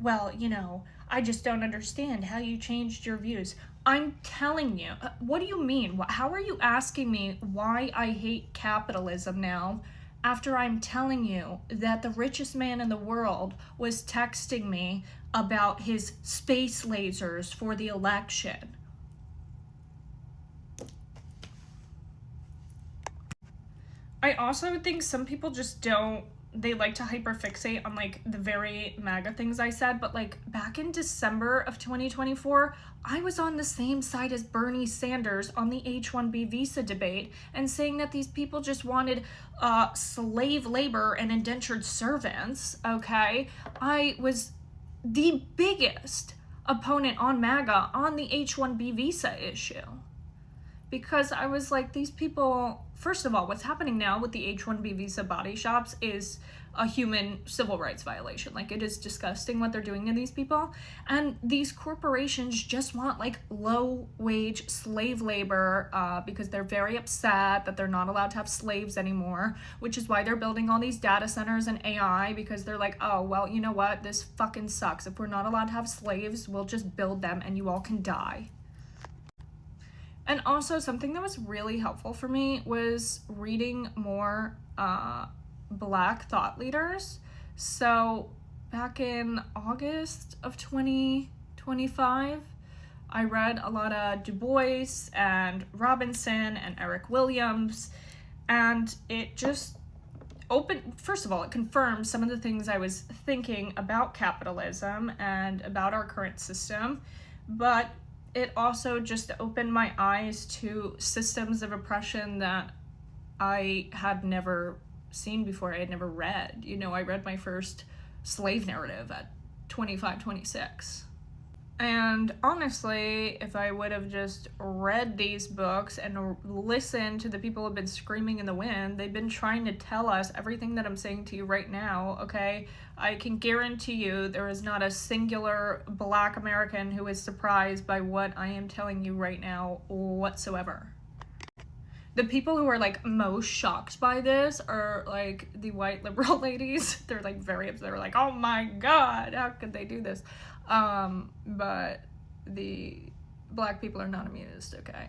well, you know, I just don't understand how you changed your views. I'm telling you, what do you mean? How are you asking me why I hate capitalism now after I'm telling you that the richest man in the world was texting me about his space lasers for the election? I also think some people just don't, they like to hyperfixate on like the very MAGA things I said, but like back in December of 2024, I was on the same side as Bernie Sanders on the H-1B visa debate and saying that these people just wanted slave labor and indentured servants, okay? I was the biggest opponent on MAGA on the H-1B visa issue, because I was like, these people, first of all, what's happening now with the H-1B visa body shops is a human civil rights violation. Like, it is disgusting what they're doing to these people. And these corporations just want like low wage slave labor because they're very upset that they're not allowed to have slaves anymore, which is why they're building all these data centers and AI, because they're like, oh, well, you know what? This fucking sucks. If we're not allowed to have slaves, we'll just build them and you all can die. And also, something that was really helpful for me was reading more Black thought leaders. So back in August of 2025, I read a lot of Du Bois and Robinson and Eric Williams, and it just first of all, it confirmed some of the things I was thinking about capitalism and about our current system, but it also just opened my eyes to systems of oppression that I had never seen before. I had never read. You know, I read my first slave narrative at 25, 26. And honestly, if I would have just read these books and listened to the people who have been screaming in the wind, they've been trying to tell us everything that I'm saying to you right now, okay? I can guarantee you there is not a singular Black American who is surprised by what I am telling you right now whatsoever. The people who are like most shocked by this are like the white liberal ladies. They're like very upset. They're like, oh my God, how could they do this? But the Black people are not amused, okay?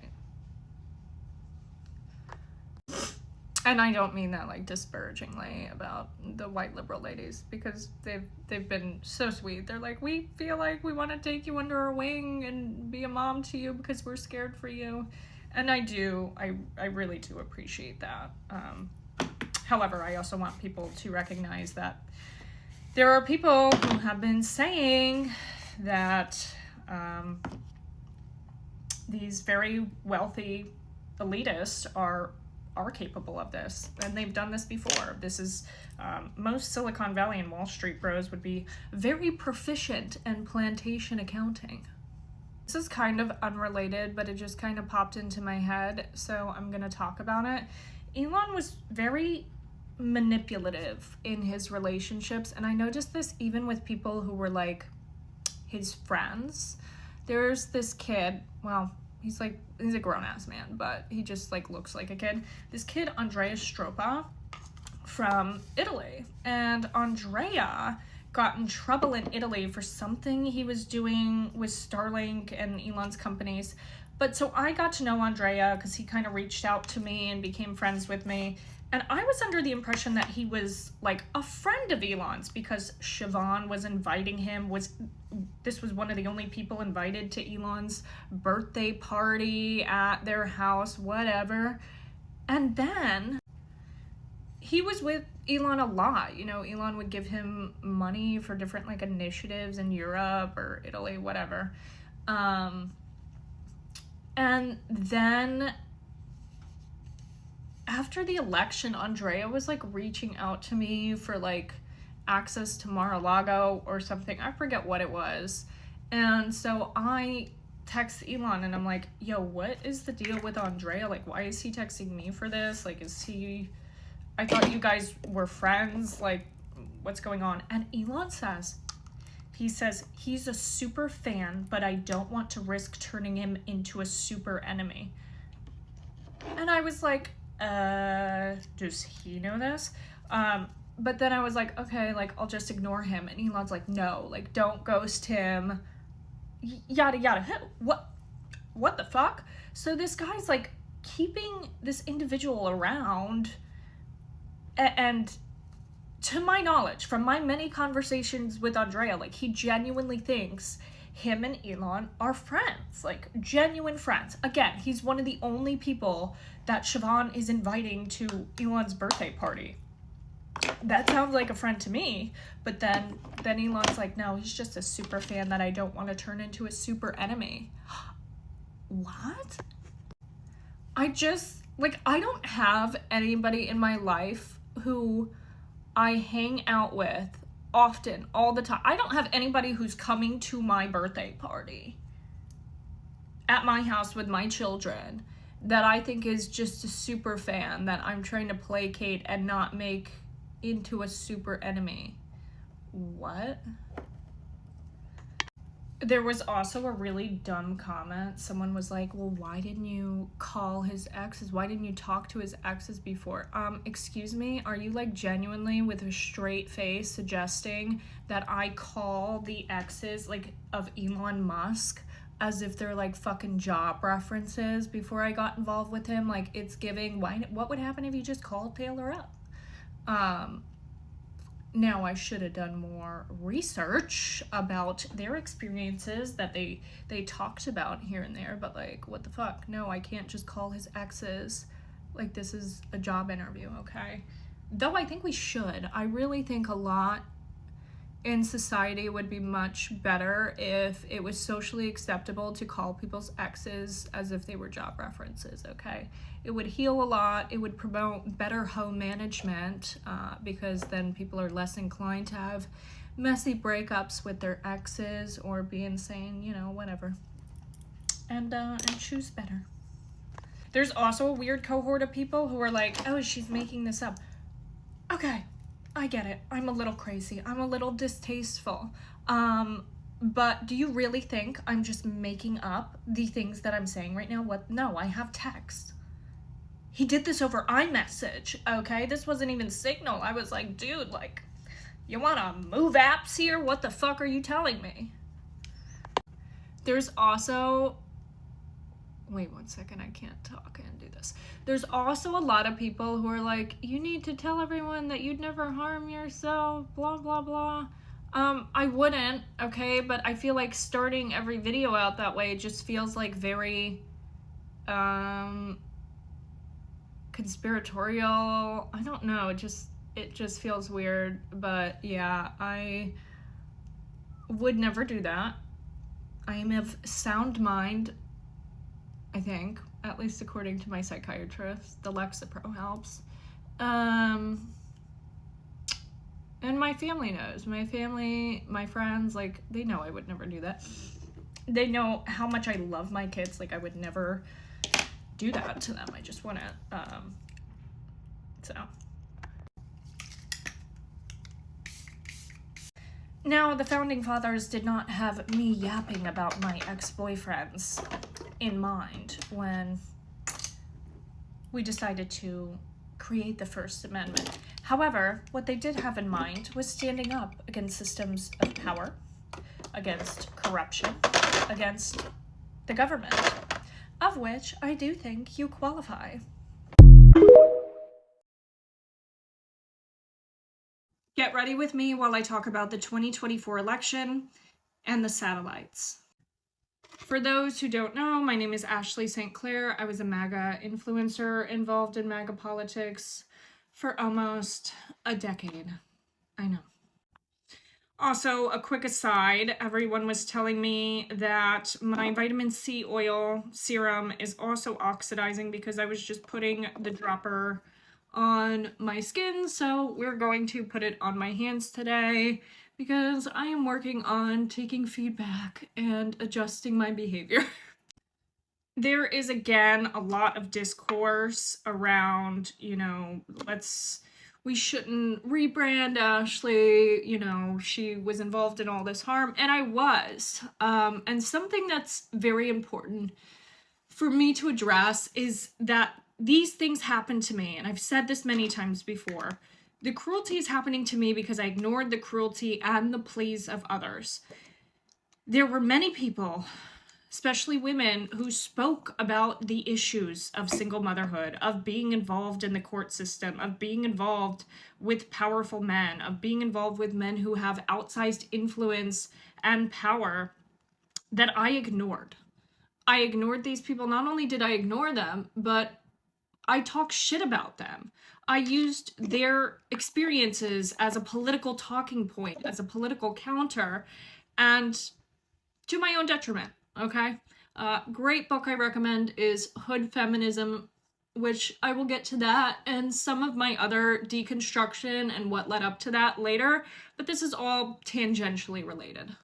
And I don't mean that like disparagingly about the white liberal ladies, because they've been so sweet. They're like, we feel like we want to take you under our wing and be a mom to you because we're scared for you. And I really do appreciate that. However, I also want people to recognize that there are people who have been saying that these very wealthy elitists are capable of this, and they've done this before. This is most Silicon Valley and Wall Street bros would be very proficient in plantation accounting. This is kind of unrelated, but it just kind of popped into my head, so I'm gonna talk about it. Elon was very manipulative in his relationships, and I noticed this even with people who were like his friends. There's this kid, well, he's a grown-ass man, but he just like looks like a kid. This kid, Andrea Stroppa from Italy, and Andrea got in trouble in Italy for something he was doing with Starlink and Elon's companies, But so I got to know Andrea because he kind of reached out to me and became friends with me. And I was under the impression that he was like a friend of Elon's because Siobhan was inviting him. This was one of the only people invited to Elon's birthday party at their house, whatever. And then he was with Elon a lot. You know, Elon would give him money for different like initiatives in Europe or Italy, whatever. And then after the election, Andrea was like reaching out to me for like access to Mar-a-Lago or something. I forget what it was. And so I text Elon and I'm like, yo, what is the deal with Andrea? Like, why is he texting me for this? Like, I thought you guys were friends. Like, what's going on? And Elon says, he's a super fan, but I don't want to risk turning him into a super enemy. And I was like, does he know this? But then I was like, okay, like, I'll just ignore him. And Elon's like, no, like, don't ghost him. Yada, yada. What the fuck? So this guy's, like, keeping this individual around. And to my knowledge, from my many conversations with Andrea, like, he genuinely thinks him and Elon are friends, like genuine friends. Again, he's one of the only people that Siobhan is inviting to Elon's birthday party. That sounds like a friend to me, but then Elon's like, no, he's just a super fan that I don't want to turn into a super enemy. What? I don't have anybody in my life who I hang out with often, all the time. I don't have anybody who's coming to my birthday party at my house with my children that I think is just a super fan that I'm trying to placate and not make into a super enemy. What? There was also a really dumb comment. Someone was like, well, why didn't you call his exes? Why didn't you talk to his exes before? Excuse me, are you like genuinely with a straight face suggesting that I call the exes like of Elon Musk as if they're like fucking job references before I got involved with him? Like, it's giving, what would happen if you just called Taylor up? Now, I should have done more research about their experiences that they talked about here and there, but like, what the fuck? No, I can't just call his exes. Like, this is a job interview, okay? Though I think we should. I really think a lot in society would be much better if it was socially acceptable to call people's exes as if they were job references, okay? It would heal a lot. It would promote better home management because then people are less inclined to have messy breakups with their exes or be insane, you know, whatever. And choose better. There's also a weird cohort of people who are like, oh, she's making this up. Okay, I get it. I'm a little crazy. I'm a little distasteful. But do you really think I'm just making up the things that I'm saying right now? What? No, I have text. He did this over iMessage, okay? This wasn't even Signal. I was like, dude, like, you wanna move apps here? What the fuck are you telling me? There's also, wait 1 second, I can't talk and do this. There's also a lot of people who are like, you need to tell everyone that you'd never harm yourself, blah, blah, blah. I wouldn't, okay? But I feel like starting every video out that way just feels like very, conspiratorial. I don't know, it just feels weird. But yeah, I would never do that. I am of sound mind, I think, at least according to my psychiatrist. The Lexapro helps. And my family knows. My family, my friends, like, they know I would never do that. They know how much I love my kids. Like, I would never do that to them. I just wouldn't. So. Now, the Founding Fathers did not have me yapping about my ex-boyfriends in mind when we decided to create the First Amendment. However, what they did have in mind was standing up against systems of power, against corruption, against the government. of which I do think you qualify. Get ready with me while I talk about the 2024 election and the satellites. For those who don't know, my name is Ashley St. Clair. I was a MAGA influencer involved in MAGA politics for almost a decade. I know. Also, a quick aside, everyone was telling me that my vitamin C oil serum is also oxidizing because I was just putting the dropper on my skin, so we're going to put it on my hands today because I am working on taking feedback and adjusting my behavior. There is, again, a lot of discourse around, we shouldn't rebrand Ashley, she was involved in all this harm, and I was. And something that's very important for me to address is that these things happen to me, and I've said this many times before. The cruelty is happening to me because I ignored the cruelty and the pleas of others. There were many people, especially women, who spoke about the issues of single motherhood, of being involved in the court system, of being involved with powerful men, of being involved with men who have outsized influence and power, that I ignored. I ignored these people. Not only did I ignore them, but I talked shit about them. I used their experiences as a political talking point, as a political counter, and to my own detriment, okay? Great book I recommend is Hood Feminism, which I will get to that and some of my other deconstruction and what led up to that later, but this is all tangentially related.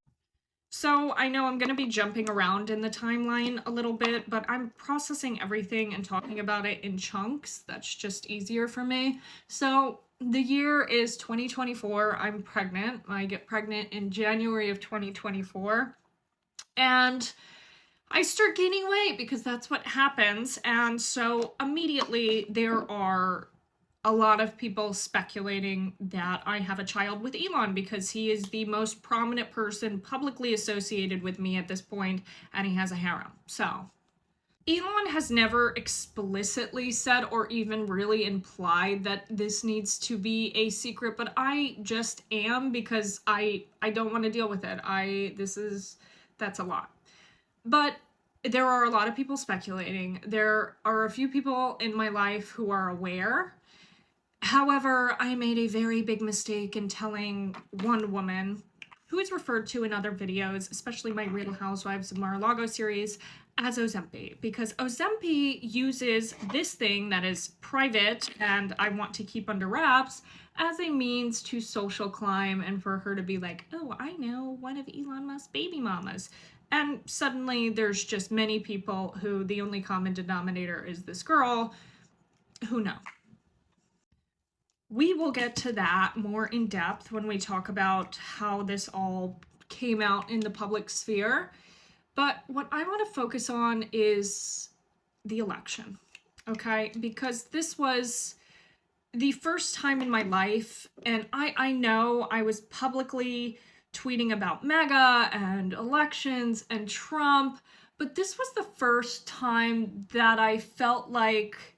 So I know I'm going to be jumping around in the timeline a little bit, but I'm processing everything and talking about it in chunks. That's just easier for me. So the year is 2024. I'm pregnant. I get pregnant in January of 2024. And I start gaining weight because that's what happens. And so immediately there are a lot of people speculating that I have a child with Elon because he is the most prominent person publicly associated with me at this point, and he has a harem. So Elon has never explicitly said or even really implied that this needs to be a secret, but I just am because I don't want to deal with it. That's a lot. But there are a lot of people speculating. There are a few people in my life who are aware. However, I made a very big mistake in telling one woman, who is referred to in other videos, especially my Real Housewives of Mar-a-Lago series, as Ozempic, because Ozempic uses this thing that is private and I want to keep under wraps as a means to social climb and for her to be like, oh, I know one of Elon Musk's baby mamas. And suddenly there's just many people who the only common denominator is this girl who know. We will get to that more in depth when we talk about how this all came out in the public sphere. But what I want to focus on is the election, okay? Because this was the first time in my life, and I know I was publicly tweeting about MAGA and elections and Trump, but this was the first time that I felt like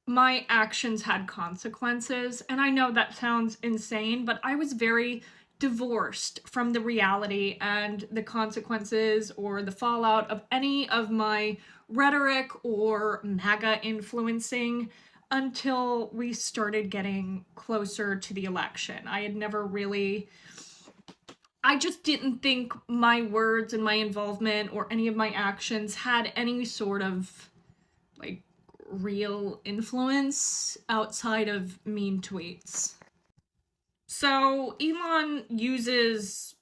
my actions had consequences. And I know that sounds insane, but I was very divorced from the reality and the consequences or the fallout of any of my rhetoric or MAGA influencing until we started getting closer to the election. I just didn't think my words and my involvement or any of my actions had any sort of like real influence outside of mean tweets. So Elon uses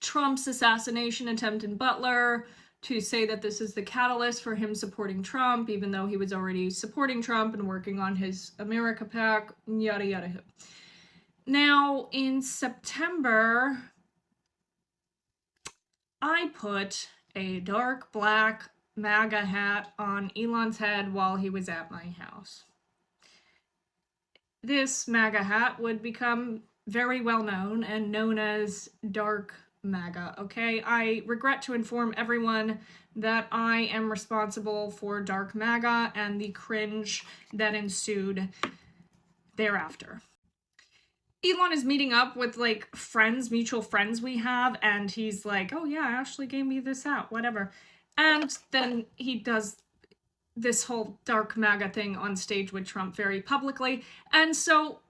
Trump's assassination attempt in Butler to say that this is the catalyst for him supporting Trump, even though he was already supporting Trump and working on his America PAC, yada yada. Now, in September, I put a dark black MAGA hat on Elon's head while he was at my house. This MAGA hat would become very well known and known as Dark MAGA, okay? I regret to inform everyone that I am responsible for Dark MAGA and the cringe that ensued thereafter. Elon is meeting up with like friends, mutual friends we have, and he's like, oh yeah, Ashley gave me this out, whatever. And then he does this whole Dark MAGA thing on stage with Trump very publicly. And so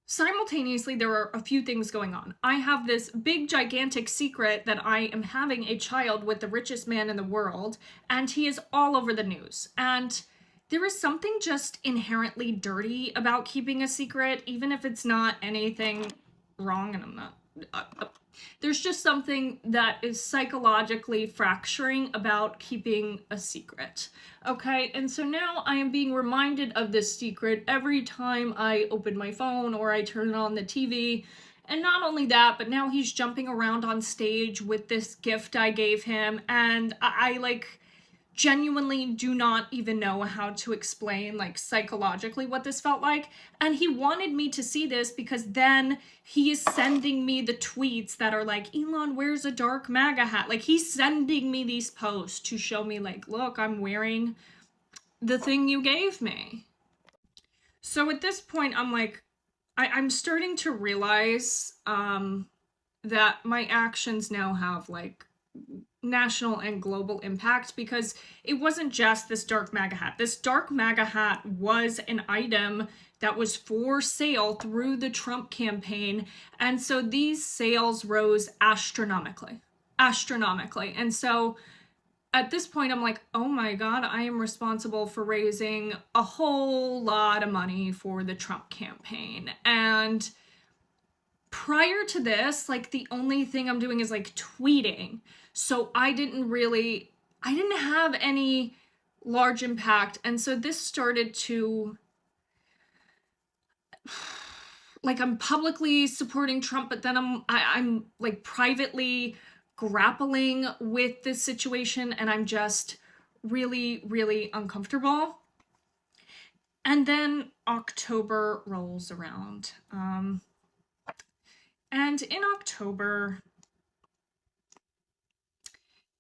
simultaneously, there are a few things going on. I have this big, gigantic secret that I am having a child with the richest man in the world, and he is all over the news. And there is something just inherently dirty about keeping a secret, even if it's not anything wrong, and I'm not... there's just something that is psychologically fracturing about keeping a secret. Okay, and so now I am being reminded of this secret every time I open my phone or I turn on the TV. And not only that, but now he's jumping around on stage with this gift I gave him, and I like genuinely do not even know how to explain like psychologically what this felt like. And he wanted me to see this because then he is sending me the tweets that are like, Elon wears a Dark MAGA hat. Like he's sending me these posts to show me like, look, I'm wearing the thing you gave me. So at this point, I'm like, I'm starting to realize that my actions now have like national and global impact, because it wasn't just this Dark MAGA hat. This Dark MAGA hat was an item that was for sale through the Trump campaign. And so these sales rose astronomically. And so at this point, I'm like, oh my God, I am responsible for raising a whole lot of money for the Trump campaign. And prior to this, like the only thing I'm doing is like tweeting. So I didn't have any large impact. And so this started to, like, I'm publicly supporting Trump, but then I'm like privately grappling with this situation, and I'm just really, really uncomfortable. And then October rolls around. And in October,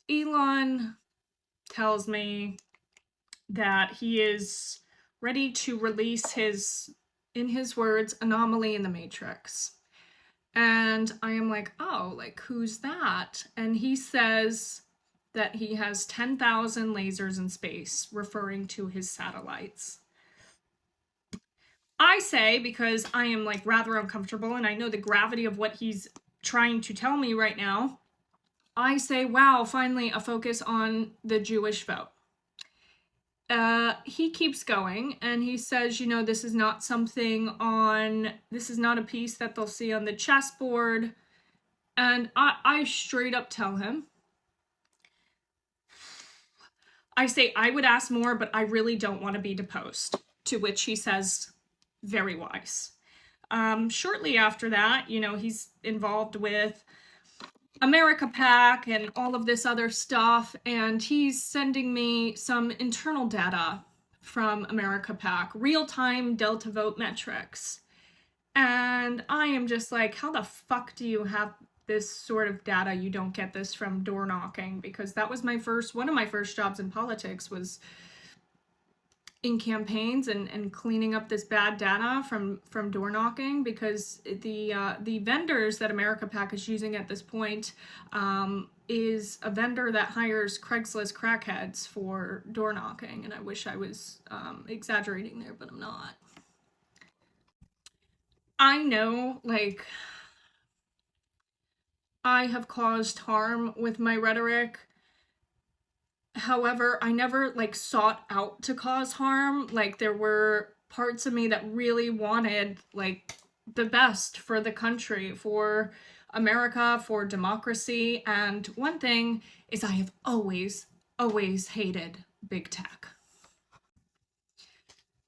Elon tells me that he is ready to release his, in his words, anomaly in the Matrix. And I am like, oh, like, who's that? And he says that he has 10,000 lasers in space, referring to his satellites. I say, because I am like rather uncomfortable and I know the gravity of what he's trying to tell me right now, I say, wow, finally a focus on the Jewish vote. He keeps going and he says, you know, this is not a piece that they'll see on the chessboard. And I straight up tell him, I say, I would ask more, but I really don't want to be deposed. To which he says, very wise. Shortly after that, you know, he's involved with America PAC and all of this other stuff, and he's sending me some internal data from America PAC, real-time Delta vote metrics. And I am just like, how the fuck do you have this sort of data? You don't get this from door knocking, because that was one of my first jobs in politics was in campaigns and cleaning up this bad data from door knocking, because the vendors that America PAC is using at this point is a vendor that hires Craigslist crackheads for door knocking, and I wish I was exaggerating there, but I'm not. I know, like, I have caused harm with my rhetoric. However, I never like sought out to cause harm. Like, there were parts of me that really wanted like the best for the country, for America, for democracy. And one thing is, I have always hated big tech.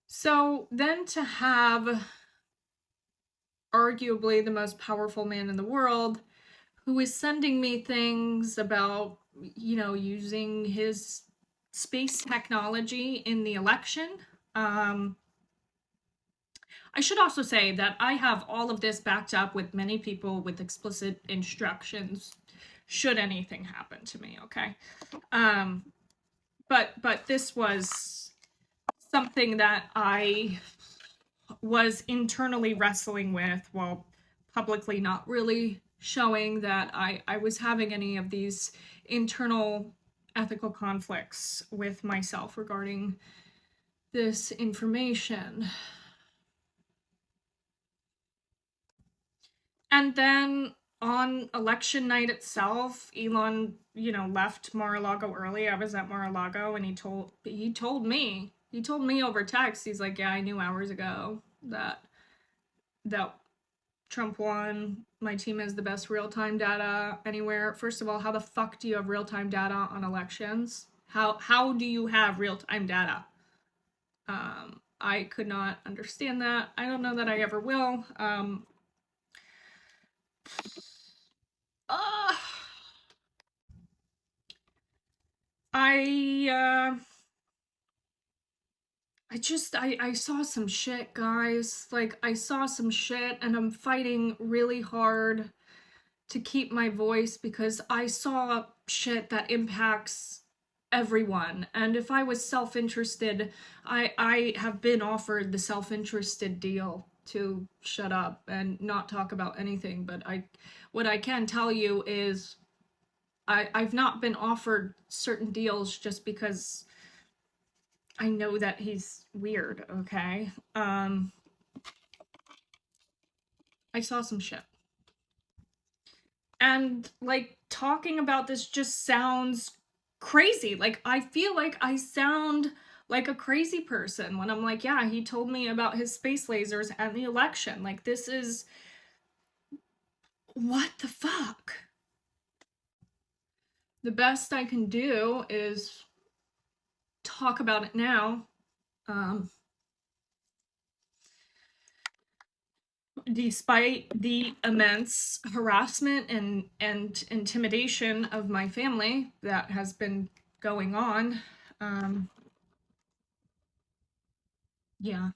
So then to have arguably the most powerful man in the world who is sending me things about, you know, using his space technology in the election. I should also say that I have all of this backed up with many people with explicit instructions should anything happen to me, okay? But this was something that I was internally wrestling with while publicly not really showing that I was having any of these internal ethical conflicts with myself regarding this information. And then on election night itself, Elon, left Mar-a-Lago early. I was at Mar-a-Lago, and he told me over text, he's like, yeah, I knew hours ago that Trump won. My team has the best real-time data anywhere. First of all, how the fuck do you have real-time data on elections? How do you have real-time data? I could not understand that. I don't know that I ever will. I saw some shit, guys. Like, I saw some shit, and I'm fighting really hard to keep my voice because I saw shit that impacts everyone. And if I was self-interested, I have been offered the self-interested deal to shut up and not talk about anything. But what I can tell you is I've not been offered certain deals just because I know that he's weird, okay? I saw some shit. And, like, talking about this just sounds crazy. Like, I feel like I sound like a crazy person when I'm like, yeah, he told me about his space lasers and the election. Like, this is... what the fuck? The best I can do is talk about it now. Despite the immense harassment and intimidation of my family that has been going on. Yeah.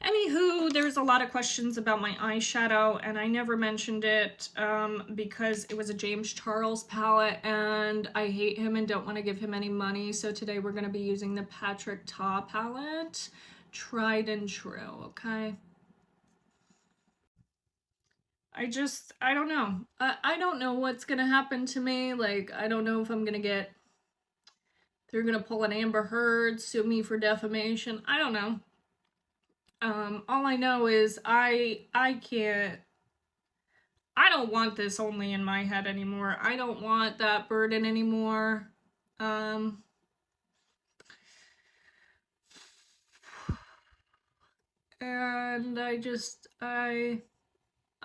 Anywho, there's a lot of questions about my eyeshadow, and I never mentioned it because it was a James Charles palette, and I hate him and don't want to give him any money. So today we're going to be using the Patrick Ta palette. Tried and true, okay? I don't know. I don't know what's gonna happen to me. Like, I don't know if I'm gonna they're gonna pull an Amber Heard, sue me for defamation. I don't know. All I know is I don't want this only in my head anymore. I don't want that burden anymore. And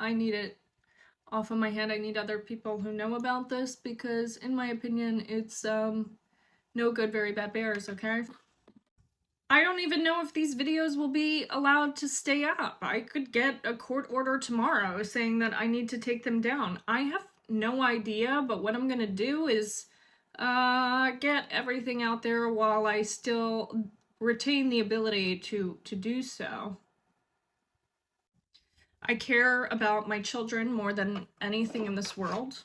I need it off of my head. I need other people who know about this because, in my opinion, it's no good, very bad bears, okay? I don't even know if these videos will be allowed to stay up. I could get a court order tomorrow saying that I need to take them down. I have no idea, but what I'm gonna do is get everything out there while I still retain the ability to do so. I care about my children more than anything in this world.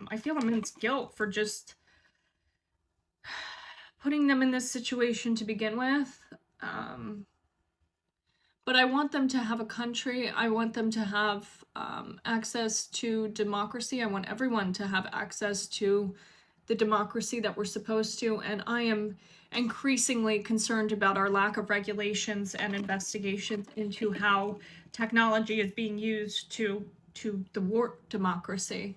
I feel immense guilt for just putting them in this situation to begin with. But I want them to have a country. I want them to have access to democracy. I want everyone to have access to the democracy that we're supposed to. And I am increasingly concerned about our lack of regulations and investigations into how technology is being used to thwart democracy.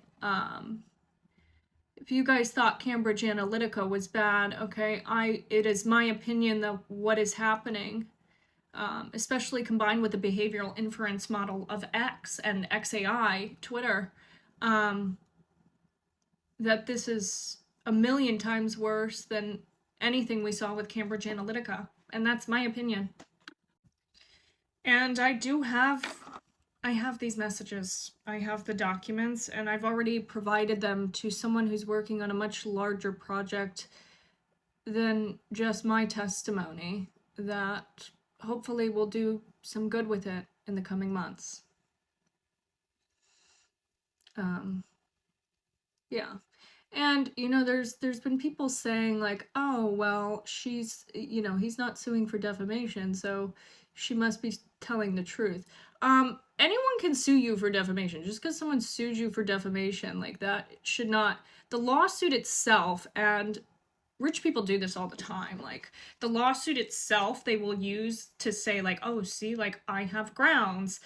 If you guys thought Cambridge Analytica was bad, okay, it is my opinion that what is happening, especially combined with the behavioral inference model of X and XAI, Twitter, that this is a million times worse than anything we saw with Cambridge Analytica. And that's my opinion. And I have these messages. I have the documents, and I've already provided them to someone who's working on a much larger project than just my testimony that hopefully will do some good with it in the coming months. Yeah. And there's been people saying like, oh well, she's he's not suing for defamation, so she must be telling the truth. Anyone can sue you for defamation. Just because someone sues you for defamation, like, that should not, the lawsuit itself, and rich people do this all the time, like, the lawsuit itself they will use to say like, oh, see, like, I have grounds.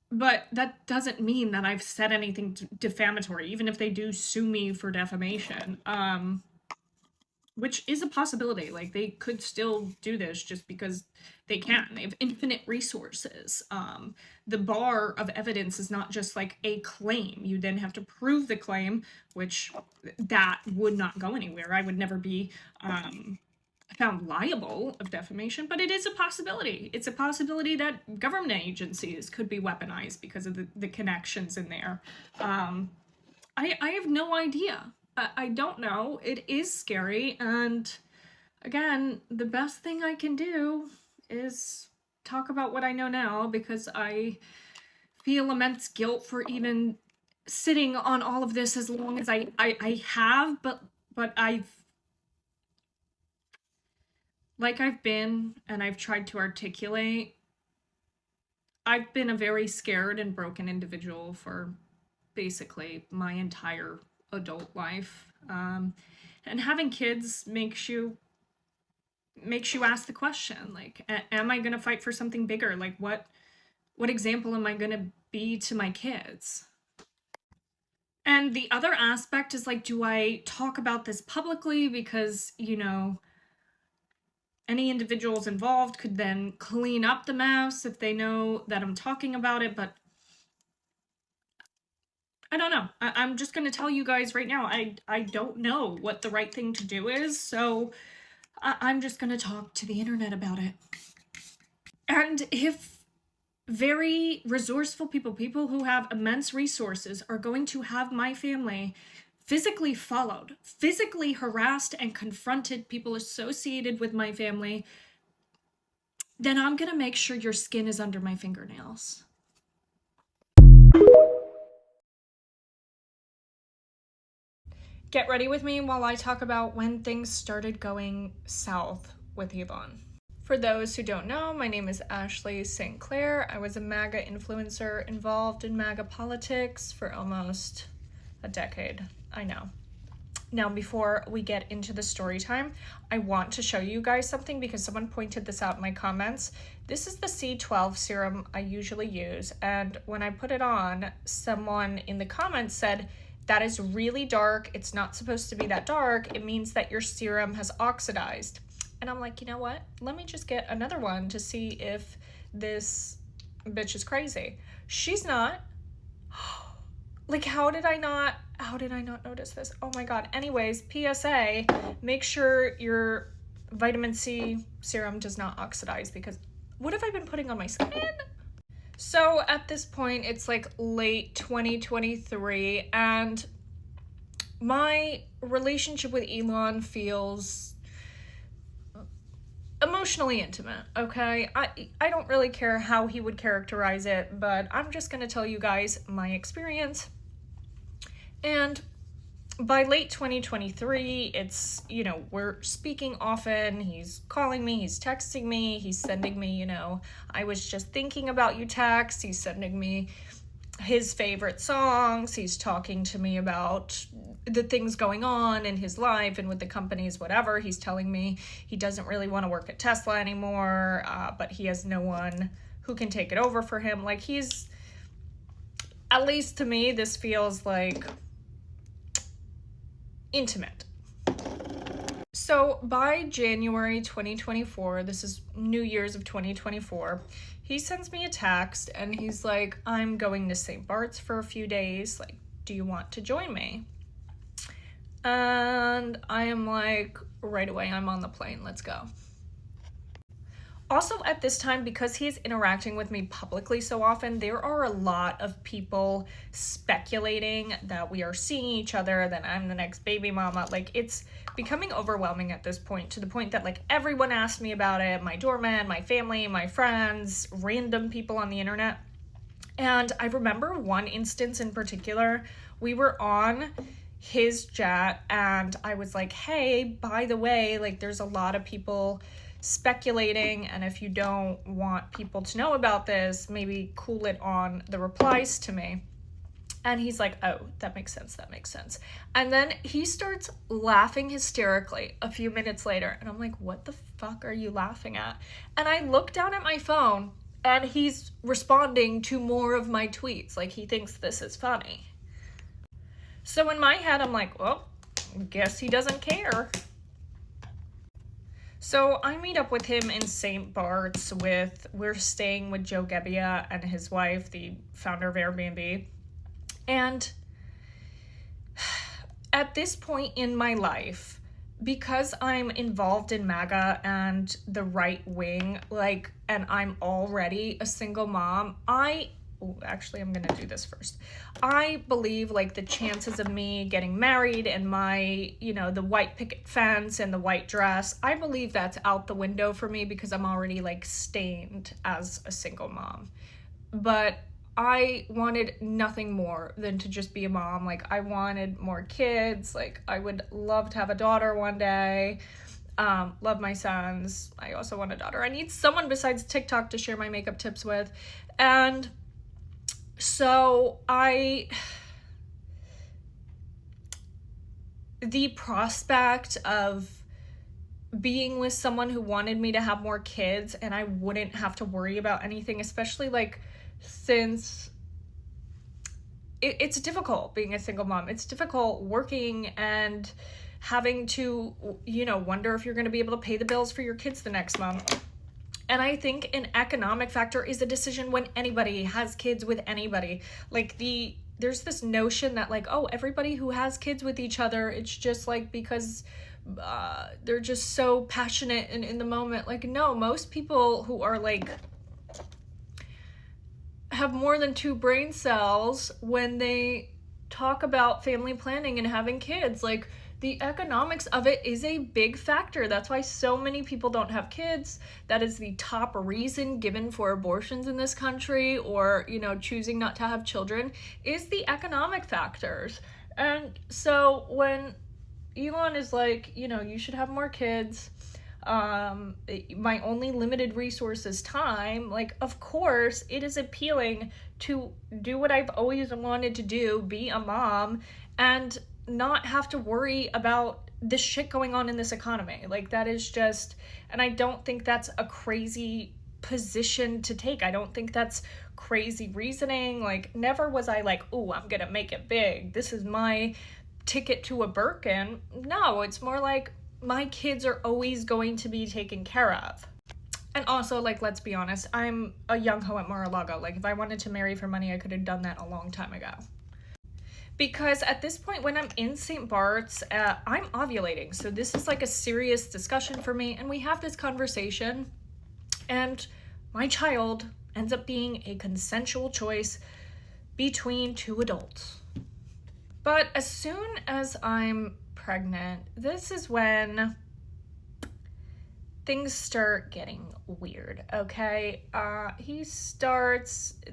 But that doesn't mean that I've said anything defamatory, even if they do sue me for defamation. Which is a possibility. Like, they could still do this just because they can. They have infinite resources. The bar of evidence is not just like a claim. You then have to prove the claim, which that would not go anywhere. I would never be found liable of defamation, but it is a possibility. It's a possibility that government agencies could be weaponized because of the connections in there. I have no idea. I don't know. It is scary, and again, the best thing I can do is talk about what I know now, because I feel immense guilt for even sitting on all of this as long as I have, but I've been, and I've tried to articulate, I've been a very scared and broken individual for basically my entire adult life. And having kids makes you ask the question, like, am I gonna fight for something bigger? Like, what example am I gonna be to my kids? And the other aspect is like, do I talk about this publicly? Because, any individuals involved could then clean up the mess if they know that I'm talking about it, but I don't know. I'm just going to tell you guys right now, I don't know what the right thing to do is, so I'm just going to talk to the internet about it. And if very resourceful people who have immense resources are going to have my family physically followed, physically harassed, and confronted, people associated with my family, then I'm gonna make sure your skin is under my fingernails. Get ready with me while I talk about when things started going south with Elon. For those who don't know, my name is Ashley St. Clair. I was a MAGA influencer involved in MAGA politics for almost a decade. I know. Now, before we get into the story time, I want to show you guys something because someone pointed this out in my comments. This is the C12 serum I usually use, and when I put it on, someone in the comments said, that is really dark. It's not supposed to be that dark. It means that your serum has oxidized. And I'm like, you know what? Let me just get another one to see if this bitch is crazy. She's not. Like, how did I not notice this? Oh my God. Anyways, PSA, make sure your vitamin C serum does not oxidize, because what have I been putting on my skin? So at this point, it's like late 2023, and my relationship with Elon feels emotionally intimate, okay? I don't really care how he would characterize it, but I'm just gonna tell you guys my experience. And by late 2023, it's, we're speaking often. He's calling me, he's texting me, he's sending me, I was just thinking about you text. He's sending me his favorite songs. He's talking to me about the things going on in his life and with the companies, whatever. He's telling me he doesn't really want to work at Tesla anymore, but he has no one who can take it over for him. Like, he's, at least to me, this feels like intimate. So by January 2024, this is New Year's of 2024, he sends me a text and he's like, I'm going to St. Bart's for a few days. Like, do you want to join me? And I am like, right away, I'm on the plane, let's go. Also at this time, because he's interacting with me publicly so often, there are a lot of people speculating that we are seeing each other, that I'm the next baby mama. Like, it's becoming overwhelming at this point, to the point that, like, everyone asked me about it. My doorman, my family, my friends, random people on the internet. And I remember one instance in particular. We were on his jet, and I was like, hey, by the way, like, there's a lot of people speculating, and if you don't want people to know about this, maybe cool it on the replies to me. And he's like, oh, that makes sense. And then he starts laughing hysterically a few minutes later. And I'm like, what the fuck are you laughing at? And I look down at my phone and he's responding to more of my tweets. Like, he thinks this is funny. So in my head, I'm like, well, guess he doesn't care. So I meet up with him in St. Bart's we're staying with Joe Gebbia and his wife, the founder of Airbnb. And at this point in my life, because I'm involved in MAGA and the right wing, like, and I'm already a single mom, I'm gonna do this first. I believe, like, the chances of me getting married and my, the white picket fence and the white dress, I believe that's out the window for me because I'm already, like, stained as a single mom. But I wanted nothing more than to just be a mom. Like, I wanted more kids. Like, I would love to have a daughter one day. Love my sons. I also want a daughter. I need someone besides TikTok to share my makeup tips with. And so the prospect of being with someone who wanted me to have more kids and I wouldn't have to worry about anything, especially, like, since it's difficult being a single mom. It's difficult working and having to, wonder if you're going to be able to pay the bills for your kids the next month. And I think an economic factor is a decision when anybody has kids with anybody. Like, there's this notion that, like, oh, everybody who has kids with each other, it's just, like, because they're just so passionate and in the moment. Like, no, most people who are, like, have more than 2 brain cells when they talk about family planning and having kids. Like, the economics of it is a big factor. That's why so many people don't have kids. That is the top reason given for abortions in this country, or, choosing not to have children, is the economic factors. And so when Elon is like, you should have more kids, my only limited resource is time, like, of course it is appealing to do what I've always wanted to do, be a mom, and not have to worry about this shit going on in this economy. Like, that is just, and I don't think that's a crazy position to take. I don't think that's crazy reasoning. Like, never was I like, oh, I'm gonna make it big, this is my ticket to a Birkin. No, it's more like, my kids are always going to be taken care of. And also, like, let's be honest, I'm a young hoe at Mar-a-Lago. Like, if I wanted to marry for money, I could have done that a long time ago. Because at this point, when I'm in St. Bart's, I'm ovulating. So this is, like, a serious discussion for me. And we have this conversation. And my child ends up being a consensual choice between 2 adults. But as soon as I'm pregnant, this is when things start getting weird, okay?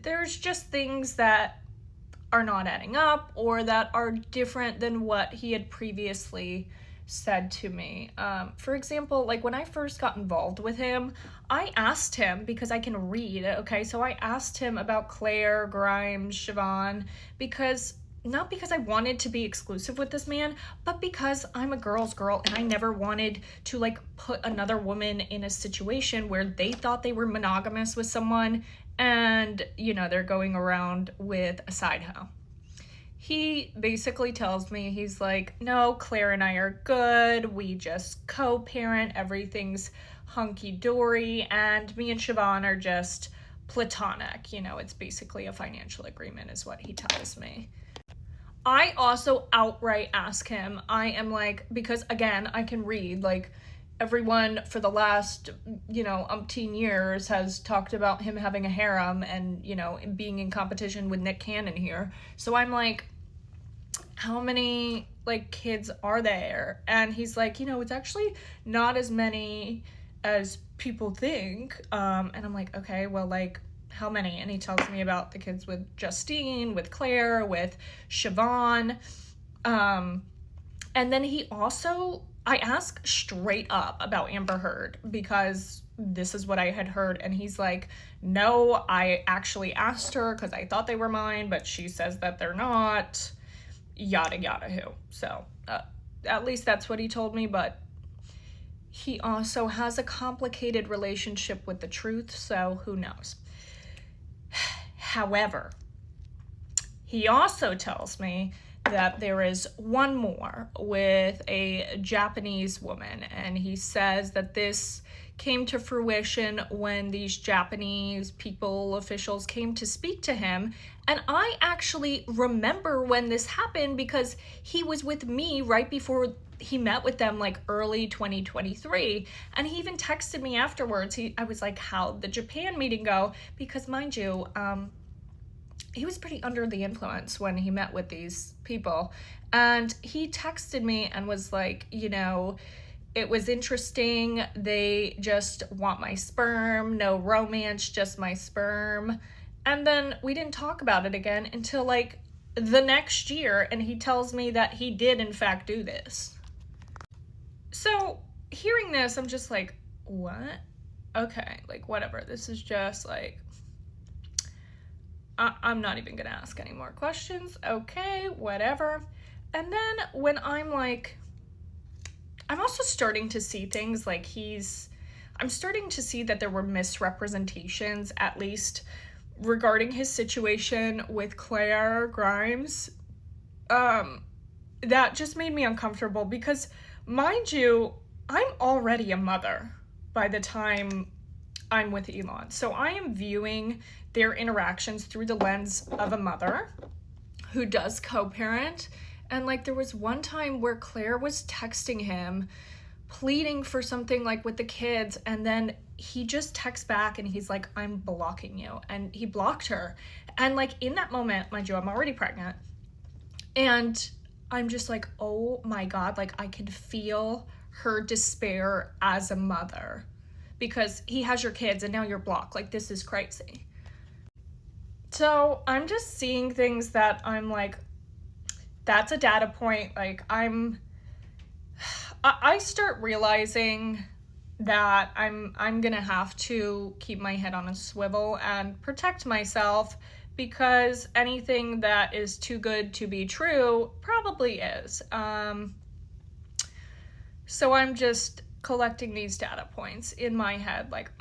There's just things that are not adding up or that are different than what he had previously said to me. For example, like, when I first got involved with him, I asked him, because I can read, okay? So I asked him about Clair, Grimes, Siobhan, not because I wanted to be exclusive with this man, but because I'm a girl's girl and I never wanted to, like, put another woman in a situation where they thought they were monogamous with someone and, they're going around with a side hoe. He basically tells me, he's like, no, Claire and I are good. We just co-parent. Everything's hunky-dory. And me and Siobhan are just platonic. It's basically a financial agreement is what he tells me. I also outright ask him, I am like, because again, I can read, like, everyone for the last, umpteen years has talked about him having a harem and, being in competition with Nick Cannon here. So I'm like, how many, like, kids are there? And he's like, it's actually not as many as people think. And I'm like, okay, well, like, how many? And he tells me about the kids with Justine, with Claire, with Siobhan. And then he also, I asked straight up about Amber Heard because this is what I had heard. And he's like, no, I actually asked her because I thought they were mine, but she says that they're not, yada, yada, who. So at least that's what he told me. But he also has a complicated relationship with the truth. So who knows? However, he also tells me that there is one more with a Japanese woman, and he says that this came to fruition when these Japanese people, officials, came to speak to him. And I actually remember when this happened because he was with me right before he met with them, like early 2023. And he even texted me afterwards. I was like, how'd the Japan meeting go? Because mind you, he was pretty under the influence when he met with these people. And he texted me and was like, you know, it was interesting. They just want my sperm, no romance, just my sperm. And then we didn't talk about it again until like the next year. And he tells me that he did in fact do this. So hearing this, I'm just like, what? Okay, like whatever. This is just like, I'm not even gonna ask any more questions. Okay, whatever. And then when I'm like, I'm also starting to see things like I'm starting to see that there were misrepresentations, at least regarding his situation with Claire Grimes. That just made me uncomfortable because, mind you, I'm already a mother by the time I'm with Elon. So I am viewing their interactions through the lens of a mother who does co-parent. And like there was one time where Claire was texting him, pleading for something like with the kids, and then he just texts back and he's like, I'm blocking you. And he blocked her. And like in that moment, mind you, I'm already pregnant. And I'm just like, oh my God, like I can feel her despair as a mother because he has your kids and now you're blocked. Like this is crazy. So I'm just seeing things that I'm like, that's a data point. Like I start realizing that I'm gonna have to keep my head on a swivel and protect myself because anything that is too good to be true probably is. So I'm just collecting these data points in my head, like,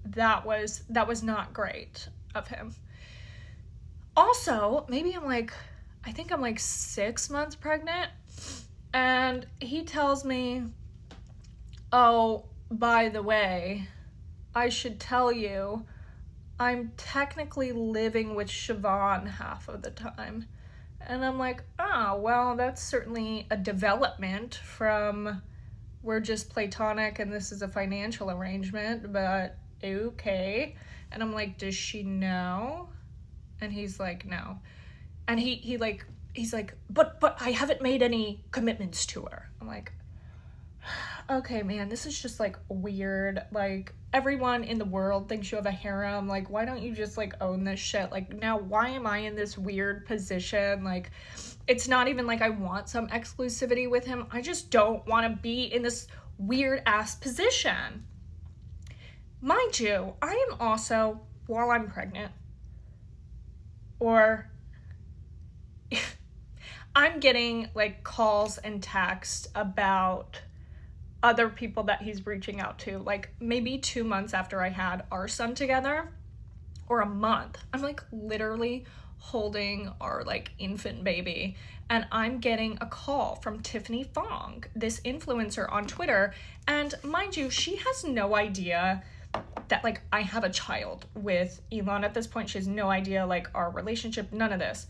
that was not great of him. Also, maybe I think I'm like 6 months pregnant, and he tells me, oh, by the way, I should tell you, I'm technically living with Siobhan half of the time. And I'm like, oh, well, that's certainly a development from we're just platonic and this is a financial arrangement, but okay. And I'm like, does she know? And he's like, no. And he's like, but I haven't made any commitments to her. I'm like, okay, man, this is just like weird. Like everyone in the world thinks you have a harem. Like, why don't you just like own this shit? Like now why am I in this weird position? Like it's not even like I want some exclusivity with him. I just don't want to be in this weird ass position. Mind you, I am also, while I'm pregnant, or I'm getting like calls and texts about other people that he's reaching out to, like maybe 2 months after I had our son together, or a month. I'm like literally holding our like infant baby, and I'm getting a call from Tiffany Fong, this influencer on Twitter, and mind you, she has no idea that like I have a child with Elon at this point. She has no idea like our relationship, none of this.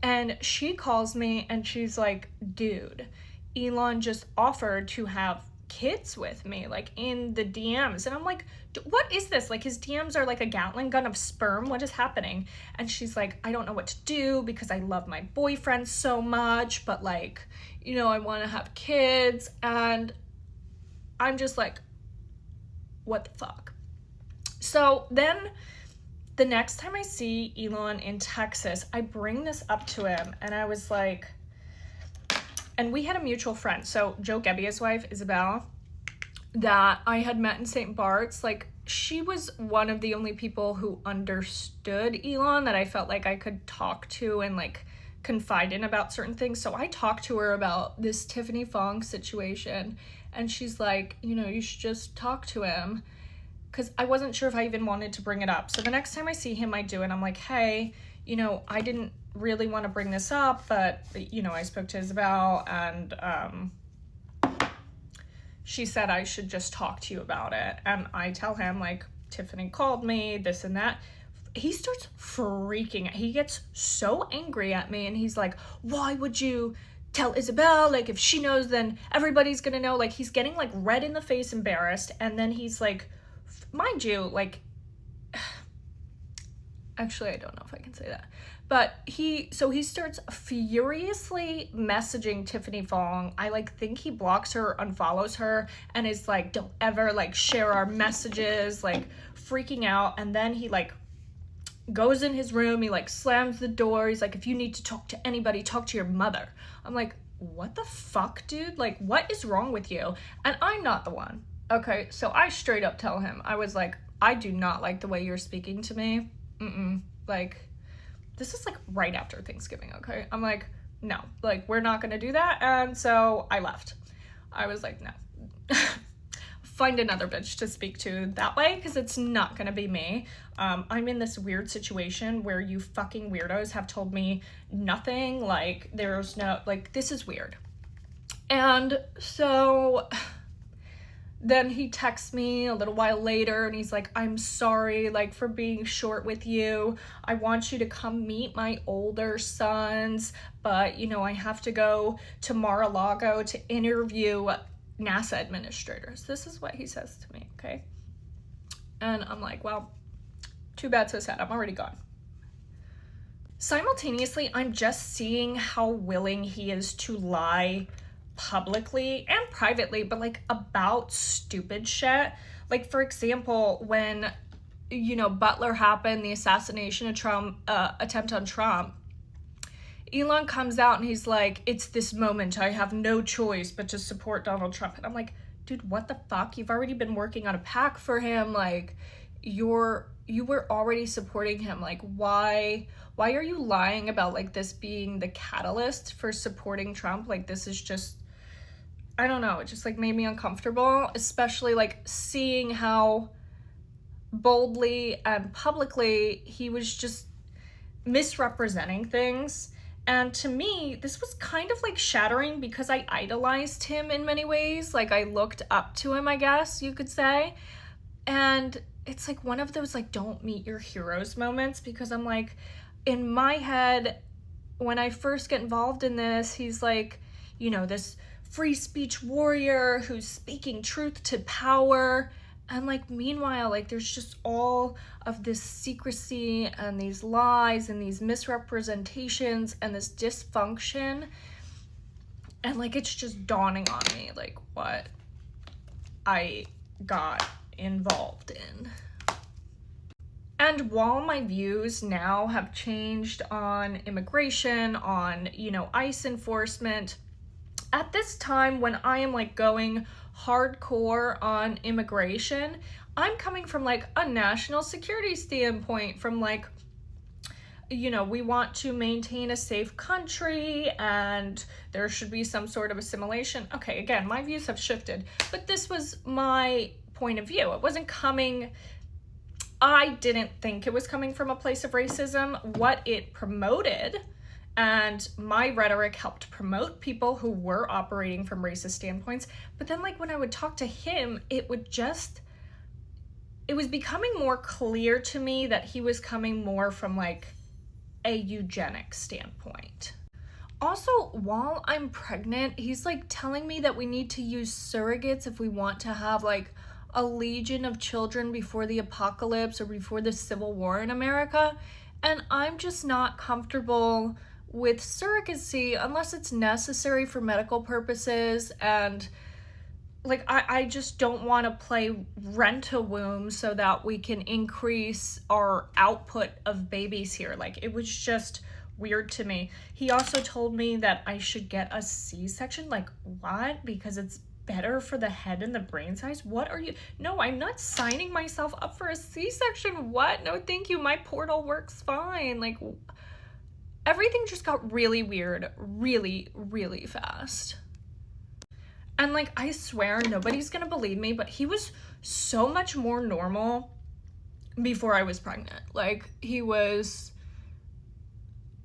And she calls me and she's like, dude, Elon just offered to have kids with me, like in the DMs. And I'm like, what is this? Like his DMs are like a Gatling gun of sperm. What is happening? And she's like, I don't know what to do because I love my boyfriend so much, but like, you know, I want to have kids. And I'm just like, what the fuck? So then the next time I see Elon in Texas, I bring this up to him and I was like, and we had a mutual friend. So Joe Gebbia's wife, Isabel, that I had met in St. Bart's, like, she was one of the only people who understood Elon that I felt like I could talk to and like confide in about certain things. So I talked to her about this Tiffany Fong situation, and she's like, you know, you should just talk to him, because I wasn't sure if I even wanted to bring it up. So the next time I see him, I do, and I'm like, hey, you know, I didn't really want to bring this up, but, you know, I spoke to Isabel, and she said I should just talk to you about it. And I tell him, like, Tiffany called me, this and that. He starts freaking out. He gets so angry at me, and he's like, why would you tell Isabel? Like, if she knows, then everybody's gonna know. Like, he's getting, like, red in the face, embarrassed. And then he's like, mind you, like, actually, I don't know if I can say that. But he starts furiously messaging Tiffany Fong. I, like, think he blocks her, unfollows her, and is like, don't ever, like, share our messages, like, freaking out. And then he, like, goes in his room, he, like, slams the door. He's like, if you need to talk to anybody, talk to your mother. I'm like, what the fuck, dude? Like, what is wrong with you? And I'm not the one. Okay, so I straight up tell him, I was like, I do not like the way you're speaking to me. Like, this is, like, right after Thanksgiving, okay? I'm like, no, like, we're not gonna do that. And so I left. I was like, no. Find another bitch to speak to that way, because it's not gonna be me. I'm in this weird situation where you fucking weirdos have told me nothing. Like, there's no, like, this is weird. And so then he texts me a little while later, and he's like, I'm sorry, like, for being short with you. I want you to come meet my older sons, but, you know, I have to go to Mar-a-Lago to interview NASA administrators. This is what he says to me, okay? And I'm like, well, too bad, so sad. I'm already gone. Simultaneously, I'm just seeing how willing he is to lie publicly and privately, but, like, about stupid shit. Like, for example, when, you know, Butler happened, the assassination of Trump, attempt on Trump, Elon comes out and he's like, it's this moment, I have no choice but to support Donald Trump. And I'm like, dude, what the fuck? You've already been working on a PAC for him. Like, you were already supporting him. Like, why are you lying about, like, this being the catalyst for supporting Trump? Like, this is just, I don't know, it just, like, made me uncomfortable, especially, like, seeing how boldly and publicly he was just misrepresenting things. And to me, this was kind of, like, shattering, because I idolized him in many ways. Like, I looked up to him, I guess you could say. And it's, like, one of those, like, don't meet your heroes moments, because I'm like, in my head, when I first get involved in this, he's like, you know, this free speech warrior who's speaking truth to power. And, like, meanwhile, like, there's just all of this secrecy and these lies and these misrepresentations and this dysfunction. And, like, it's just dawning on me, like, what I got involved in. And while my views now have changed on immigration, on, you know, ICE enforcement, at this time when I am, like, going hardcore on immigration, I'm coming from, like, a national security standpoint, from, like, you know, we want to maintain a safe country and there should be some sort of assimilation. Okay, again, my views have shifted, but this was my point of view. It wasn't coming, I didn't think it was coming from a place of racism. What it promoted, and my rhetoric helped promote people who were operating from racist standpoints. But then, like, when I would talk to him, it was becoming more clear to me that he was coming more from, like, a eugenic standpoint. Also, while I'm pregnant, he's, like, telling me that we need to use surrogates if we want to have, like, a legion of children before the apocalypse or before the Civil War in America. And I'm just not comfortable with surrogacy unless it's necessary for medical purposes. And, like, I just don't want to play rent-a-womb so that we can increase our output of babies here. Like, it was just weird to me. He also told me that I should get a C-section. Like, what? Because it's better for the head and the brain size? What are you? No, I'm not signing myself up for a C-section. What? No, thank you. My portal works fine. Like, everything just got really weird really, really fast. And like, I swear nobody's gonna believe me, but he was so much more normal before I was pregnant. Like, he was,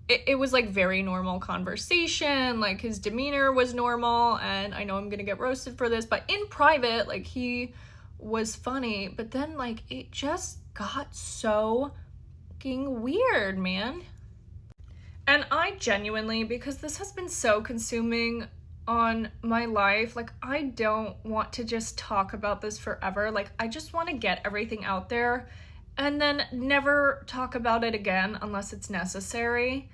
it was like very normal conversation. Like, his demeanor was normal, and I know I'm gonna get roasted for this, but in private, like, he was funny. But then like, it just got so fucking weird, man. And I genuinely, because this has been so consuming on my life, like, I don't want to just talk about this forever. Like, I just want to get everything out there and then never talk about it again unless it's necessary.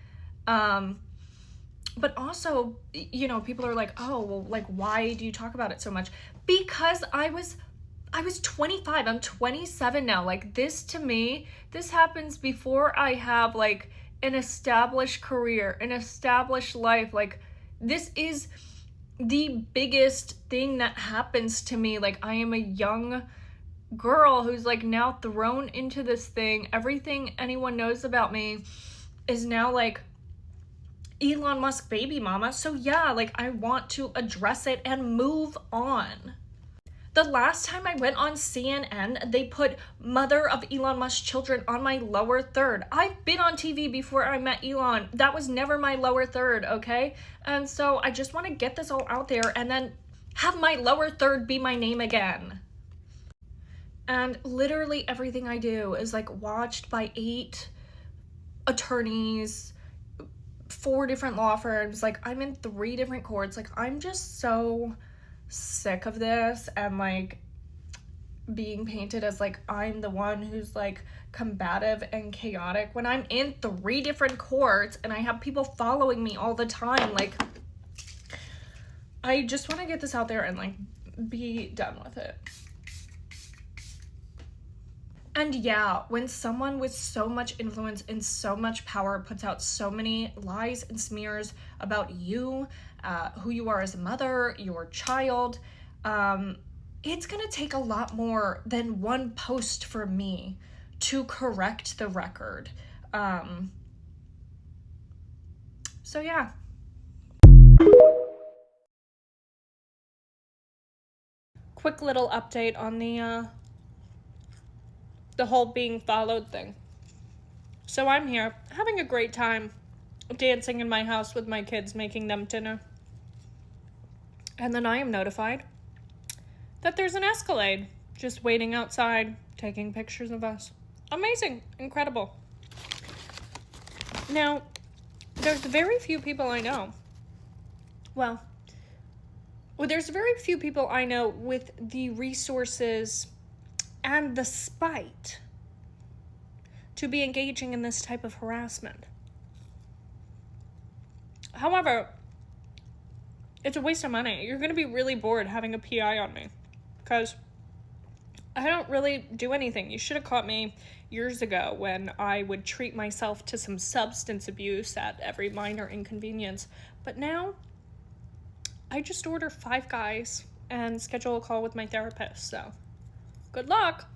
But also, you know, people are like, oh, well, like, why do you talk about it so much? Because I was 25. I'm 27 now. Like, this, to me, this happens before I have like an established career, an established life. Like, this is the biggest thing that happens to me. Like, I am a young girl who's like now thrown into this thing. Everything anyone knows about me is now like Elon Musk baby mama. So yeah, like, I want to address it and move on. The last time I went on CNN, they put mother of Elon Musk's children on my lower third. I've been on TV before I met Elon. That was never my lower third, okay? And so I just want to get this all out there and then have my lower third be my name again. And literally everything I do is like watched by 8 attorneys, 4 different law firms. Like, I'm in 3 different courts. Like, I'm just so sick of this and like being painted as like I'm the one who's like combative and chaotic when I'm in 3 different courts and I have people following me all the time. Like, I just want to get this out there and like be done with it. And yeah, when someone with so much influence and so much power puts out so many lies and smears about you, who you are as a mother, your child, it's gonna take a lot more than one post from me to correct the record. So yeah. Quick little update on the whole being followed thing. So I'm here having a great time dancing in my house with my kids, making them dinner. And then I am notified that there's an Escalade just waiting outside, taking pictures of us. Amazing, incredible. Now, there's very few people I know. Well, there's very few people I know with the resources and the spite to be engaging in this type of harassment. However, it's a waste of money. You're going to be really bored having a PI on me because I don't really do anything. You should have caught me years ago when I would treat myself to some substance abuse at every minor inconvenience. But now I just order 5 guys and schedule a call with my therapist. So good luck.